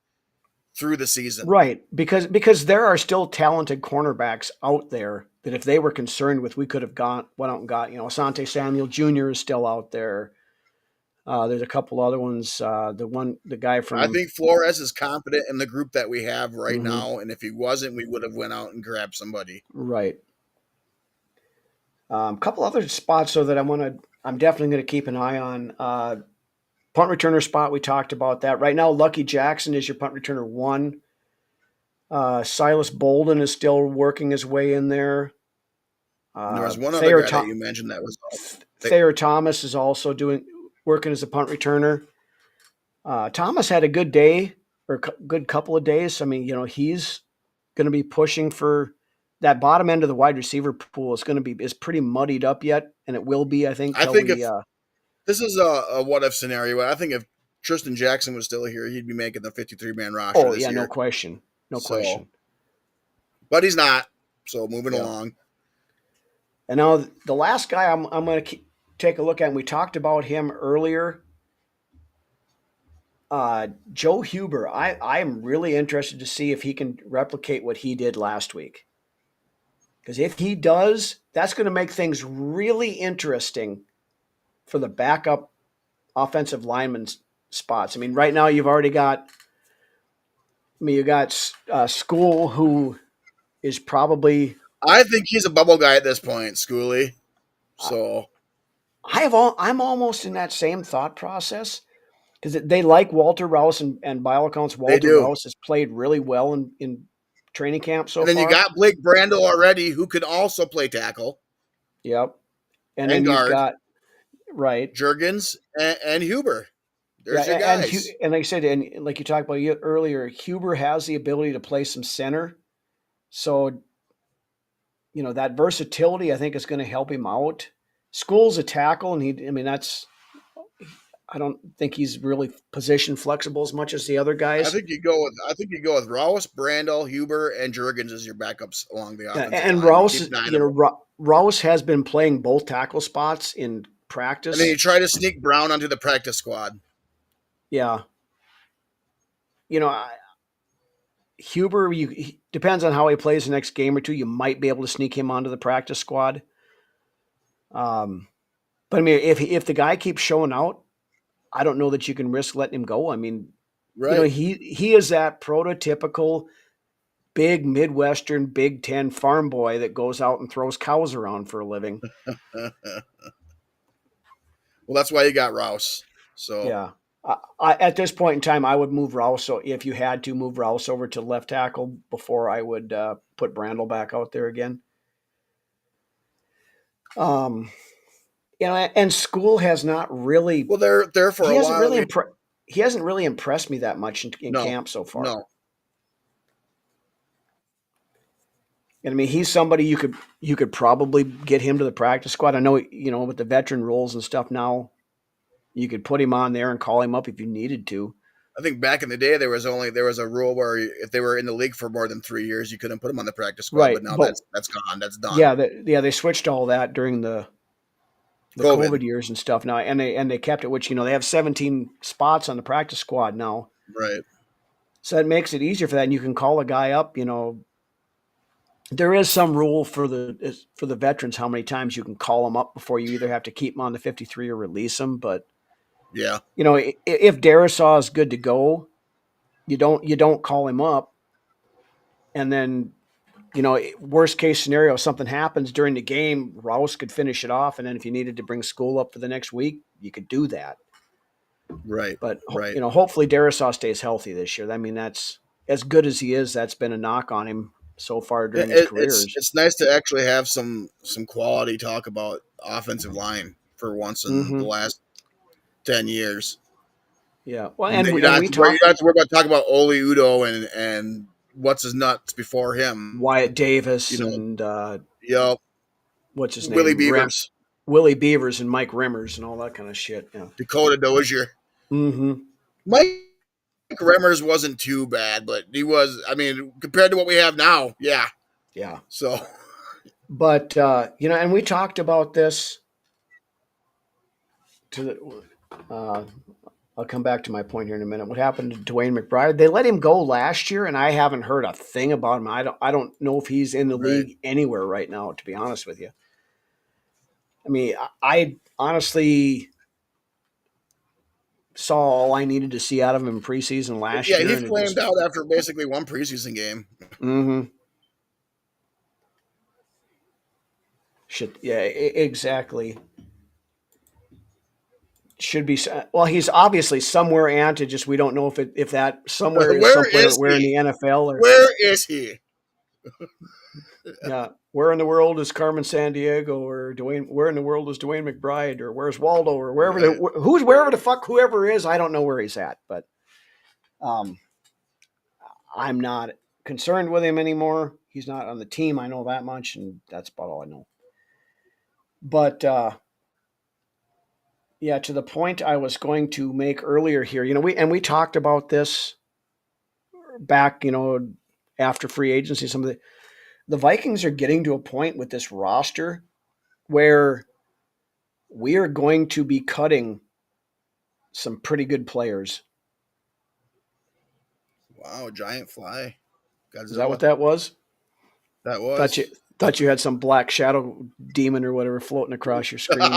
through the season. Right, because there are still talented cornerbacks out there that if they were concerned with, we could have went out and got. Asante Samuel Jr. is still out there. There's a couple other ones. The guy from. I think Flores is confident in the group that we have right now, and if he wasn't, we would have went out and grabbed somebody. Right. A couple other spots though that I'm definitely going to keep an eye on. Punt returner spot, we talked about that. Right now, Lucky Jackson is your punt returner 1. Silas Bolden is still working his way in there. There was one other guy that you mentioned that was Thayer Thomas is also working as a punt returner. Thomas had a good day or good couple of days. I mean, he's going to be pushing for that bottom end of the wide receiver pool is pretty muddied up yet, and it will be, I think. This is a what if scenario. I think if Tristan Jackson was still here, he'd be making the 53-man roster this year. No question. No question. But he's not. So moving along. And now the last guy I'm going to take a look at, and we talked about him earlier, Joe Huber. I am really interested to see if he can replicate what he did last week. Because if he does, that's going to make things really interesting for the backup offensive lineman spots. I mean, right now you've already got School, who is probably. I think he's a bubble guy at this point, Schoolie. So I'm almost in that same thought process because they like Walter Rouse, and by all accounts, Walter Rouse has played really well in training camp so far. And then you got Blake Brandel already, who could also play tackle. Yep. And then guard. You've got Juergens and Huber. There's your guys. And like I said, and like you talked about earlier, Huber has the ability to play some center. So, that versatility, I think, is going to help him out. School's a tackle, and I don't think he's really position flexible as much as the other guys. I think you go with Rouse, Brandel, Huber, and Juergens as your backups along the offensive and line. Rouse has been playing both tackle spots in practice. And then you try to sneak Brown onto the practice squad. Yeah. Huber, depends on how he plays the next game or two. You might be able to sneak him onto the practice squad. But I mean, if the guy keeps showing out, I don't know that you can risk letting him go. I mean, he is that prototypical big Midwestern Big Ten farm boy that goes out and throws cows around for a living. Well, that's why you got Rouse. So yeah. At this point in time, I would move Rouse. So if you had to move Rouse over to left tackle before I would put Brandel back out there again. And School has not really. Well, they're there for a while. He hasn't really impressed me that much in camp so far. No. And I mean, he's somebody you could probably get him to the practice squad. I know, with the veteran roles and stuff now, you could put him on there and call him up if you needed to. I think back in the day there was a rule where if they were in the league for more than 3 years, you couldn't put them on the practice squad. Right, but now that's gone. That's done. Yeah, they switched all that during the COVID years and stuff now, and they kept it. Which they have 17 spots on the practice squad now. Right. So it makes it easier for that, and you can call a guy up. There is some rule for the veterans how many times you can call them up before you either have to keep them on the 53 or release them, but. Yeah. If Darisaw is good to go, you don't call him up. And then, worst case scenario, something happens during the game, Rouse could finish it off. And then if you needed to bring School up for the next week, you could do that. Right. But, hopefully Darisaw stays healthy this year. I mean, that's as good as he is. That's been a knock on him so far during his career. It's nice to actually have some quality talk about offensive line for once in the last 10 years. Yeah. Well, and you don't have to worry about talking about Oli Udo and what's his nuts before him. Wyatt Davis and what's his name? Willie Beavers. Willie Beavers and Mike Rimmers and all that kind of shit. Yeah. Dakota Dozier. Mm-hmm. Mike Rimmers wasn't too bad, but he was, compared to what we have now, yeah. Yeah. So. But, and we talked about this I'll come back to my point here in a minute. What happened to Dwayne McBride? They let him go last year, and I haven't heard a thing about him. I don't know if he's in the league anywhere right now, to be honest with you. I mean, I honestly saw all I needed to see out of him in preseason last year. Yeah, he flamed out after basically one preseason game. Mm-hmm. Exactly. Should be well. He's obviously somewhere, and just we don't know if that somewhere is Where somewhere is where in he? the NFL or Where is he? yeah, where in the world is Carmen San Diego or Dwayne? Where in the world is Dwayne McBride or where's Waldo or wherever Right. wherever the fuck whoever is, I don't know where he's at, but um, I'm not concerned with him anymore. He's not on the team. I know that much, and that's about all I know. But yeah, to the point I was going to make earlier here, we talked about this back, after free agency. Some of the Vikings are getting to a point with this roster where we are going to be cutting some pretty good players. Wow, giant fly. Is that what Godzilla. that was? That Thought you was. thought you had some black shadow demon or whatever floating across your screen,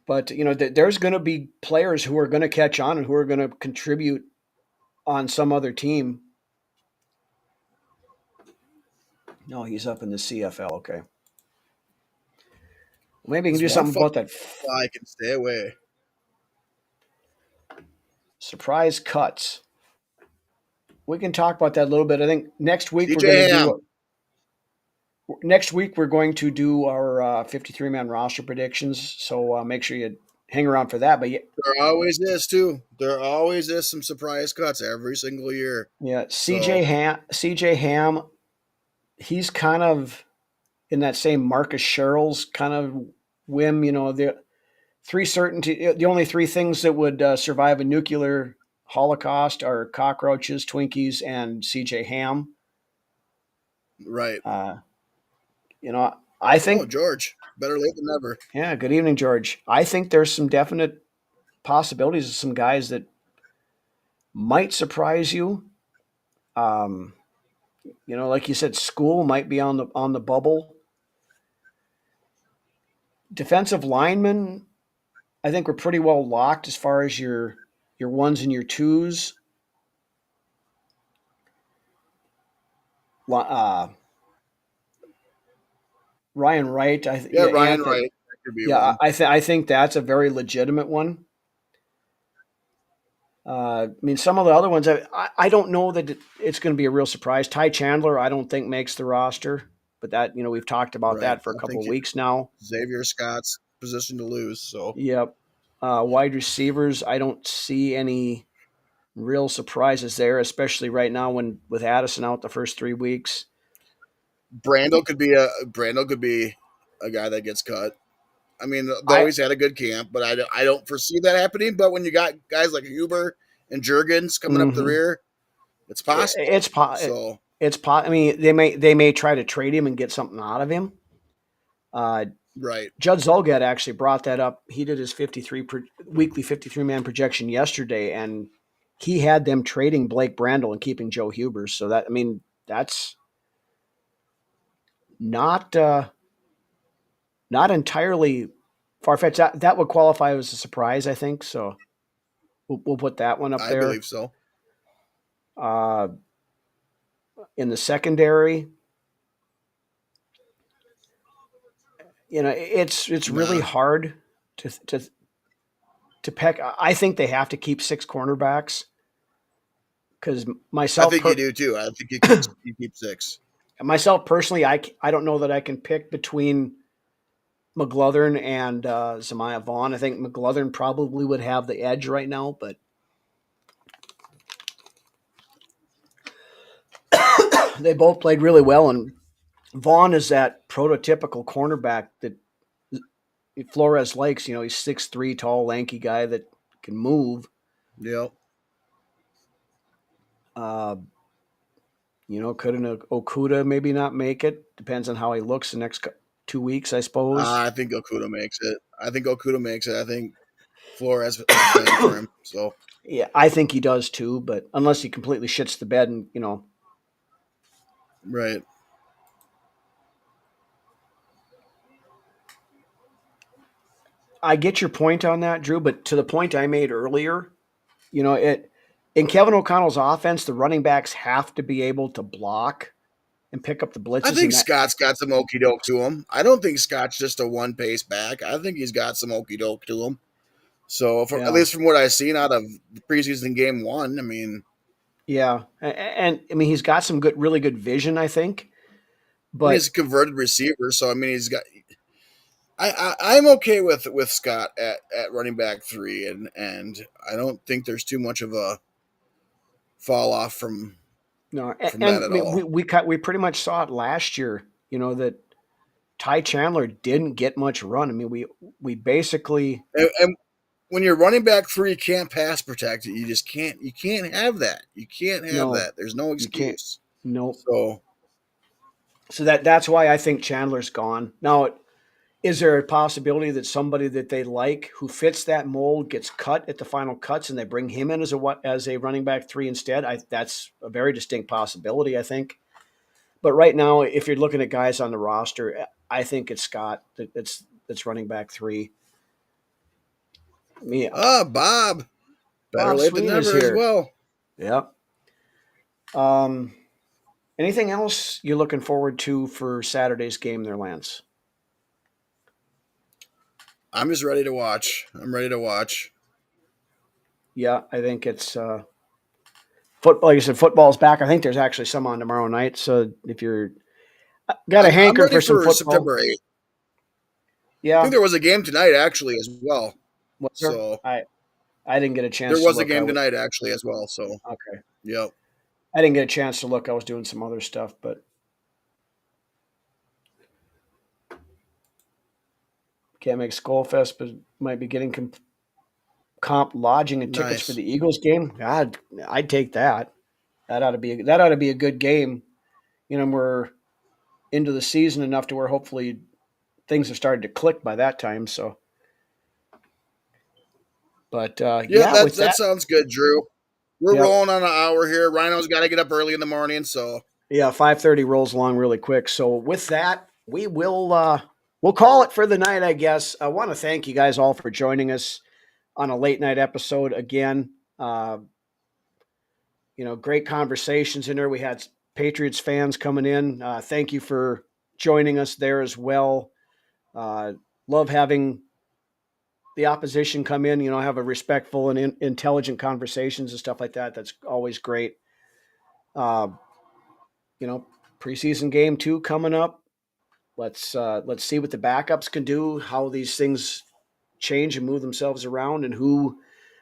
but there's going to be players who are going to catch on and who are going to contribute on some other team. No, he's up in the CFL. Okay, maybe you can This do one something fucking about that fly can stay away. surprise cuts. We can talk about that a little bit. I think next week we're going to CJ Ham. do. Next week we're going to do our 53-man roster predictions. So make sure you hang around for that. But yeah, There always is too. There always is some surprise cuts every single year. CJ So Ham. CJ Ham. He's kind of in that same Marcus Sherrill's kind of whim. The only three things that would survive a nuclear holocaust are cockroaches, Twinkies, and CJ Ham. right. I Oh, think, George. Better late than never. yeah, good evening, George. I think there's some definite possibilities of some guys that might surprise you. Um, like you said, school might be on the bubble. Defensive linemen, I think we're pretty well locked as far as your ones and your twos. Uh, Ryan Wright, Yeah, Ryan Wright. That could be one. I think that's a very legitimate one. I mean, some of the other ones, I don't know that it's going to be a real surprise. Ty Chandler, I don't think makes the roster, but that we've talked about Right. that for a I couple think of weeks now. Xavier Scott's position to lose. So Yep. Wide receivers, I don't see any real surprises there, especially right now with Addison out the first 3 weeks. Brandel could be a guy that gets cut. I mean, though I he's had a good camp, but I don't foresee that happening. But when you got guys like Huber and Jurgens coming up the mhm. rear, it's possible. It's po- So I mean, they may try to trade him and get something out of him. right, Judd Zolgad actually brought that up. He did his weekly 53-man projection yesterday, and he had them trading Blake Brandel and keeping Joe Hubers. So that's not not entirely far fetched. That would qualify as a surprise, I think. So we'll put that one up I there. believe so. Uh, in the secondary, it's really hard to peck. I think they have to keep 6 cornerbacks because I think you do too. I think you keep 6. myself personally, I don't know that I can pick between McGlothern and Zamiah Vaughn. I think McGlothern probably would have the edge right now, but they both played really well. And Vaughn is that prototypical cornerback that Flores likes. He's 6'3", tall, lanky guy that can move. Yep. Couldn't Okuda maybe not make it? Depends on how he looks the next 2 weeks, I suppose. I think Okuda makes it. I think Flores is playing for him. So Yeah, I think he does too, but unless he completely shits the bed and right. I get your point on that, Drew, but to the point I made earlier, in Kevin O'Connell's offense, the running backs have to be able to block. and pick up the blitzes. I think Scott's got some okey doke to him. I don't think Scott's just a one pace back. I think he's got some okey doke to him. So, at least from what I've seen out of the preseason game 1, I mean, yeah, and I mean he's got some really good vision, I think. But he's a converted receiver, so I mean he's got. I'm okay with Scott at running back 3, and I don't think there's too much of a fall off from that at all. We pretty much saw it last year. That Ty Chandler didn't get much run. I mean, we basically and when you're running back 3, you can't pass protect it. You just can't. You can't have that. You can't have that. There's no excuse. No. So that's why I think Chandler's gone. Now, is there a possibility that somebody that they like who fits that mold gets cut at the final cuts and they bring him in as a running back 3 instead? That's a very distinct possibility, I think. But right now, if you're looking at guys on the roster, I think it's Scott that's running back 3. Bob. Better late than never as well. Yep. Anything else you're looking forward to for Saturday's game there, Lance? I'm just ready to watch. I'm ready to watch. Yeah, I think it's football. Like you said, football's back. I think there's actually some on tomorrow night. So if you're got a hanker for some football, September 8th. Yeah, I think there was a game tonight actually as well. So I didn't get a chance. There was a game tonight actually as well. So okay, yep. I didn't get a chance to look. I was doing some other stuff, but can't make Skullfest, but might be getting comp lodging and tickets for the Eagles game. God, I'd take that. That ought to be a good game. We're into the season enough to where hopefully things have started to click by that time. So, but that sounds good, Drew. We're rolling on an hour here. Rhino's got to get up early in the morning, so 5:30 rolls along really quick. So with that, we will we'll call it for the night, I guess. I want to thank you guys all for joining us on a late night episode again. Great conversations in there. We had Patriots fans coming in. Thank you for joining us there as well. Love having the opposition come in, have a respectful and intelligent conversations and stuff like that. That's always great. Preseason game 2 coming up. Let's see what the backups can do, how these things change and move themselves around, and who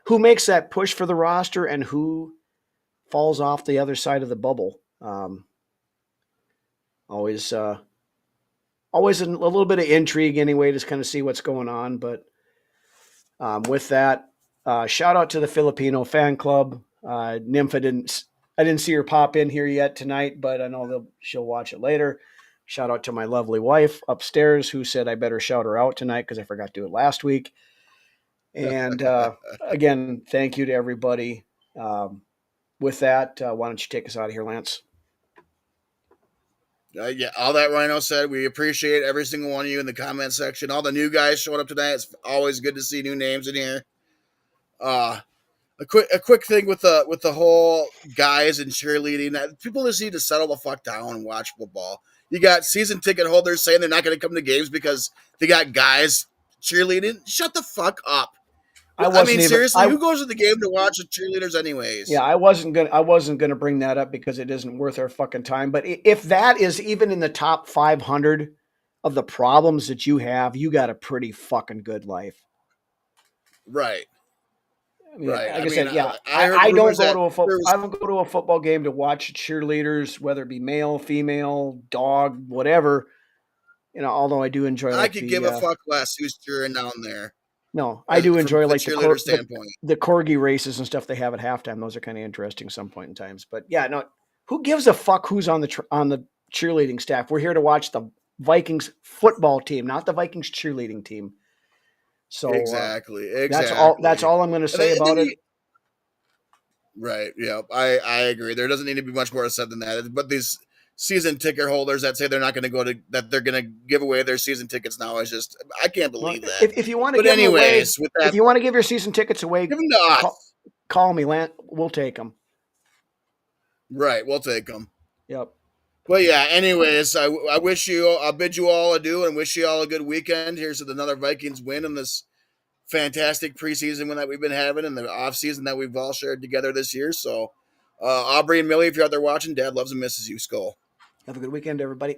makes that push for the roster and who falls off the other side of the bubble. Always a little bit of intrigue anyway, just kind of see what's going on. But with that, shout out to the Filipino fan club. Nymph, I didn't see her pop in here yet tonight, but I know she'll watch it later. Shout out to my lovely wife upstairs who said I better shout her out tonight because I forgot to do it last week. And again, thank you to everybody. With that, why don't you take us out of here, Lance? All that Rhino said, we appreciate every single one of you in the comment section. All the new guys showing up tonight. It's always good to see new names in here. A quick thing with the whole guys and cheerleading. That people just need to settle the fuck down and watch football. You got season ticket holders saying they're not going to come to games because they got guys cheerleading. Shut the fuck up. Seriously, who goes to the game to watch the cheerleaders anyways? Yeah, I wasn't gonna bring that up because it isn't worth our fucking time. But if that is even in the top 500 of the problems that you have, you got a pretty fucking good life. Right. Right. Like I said, I don't go to a football game to watch cheerleaders, whether it be male, female, dog, whatever. Although I do enjoy. I could give a fuck less who's cheering down there. No, I do enjoy like the corgi races and stuff they have at halftime. Those are kind of interesting some point in times. But yeah, no, who gives a fuck who's on the cheerleading staff? We're here to watch the Vikings football team, not the Vikings cheerleading team. So exactly. That's all I'm going to say about it. Right. Yeah, I agree. There doesn't need to be much more said than that. But these season ticket holders that say they're not going to go to that they're going to give away their season tickets now is just I can't believe that. If you want to, if you want to give your season tickets away, give them to us. Call me, Lance. We'll take them. Right, we'll take them. Yep. But yeah, anyways, I bid you all adieu and wish you all a good weekend. Here's another Vikings win in this fantastic preseason that we've been having and the off season that we've all shared together this year. So, Aubrey and Millie, if you're out there watching, Dad loves and misses you. Skull. Have a good weekend, everybody.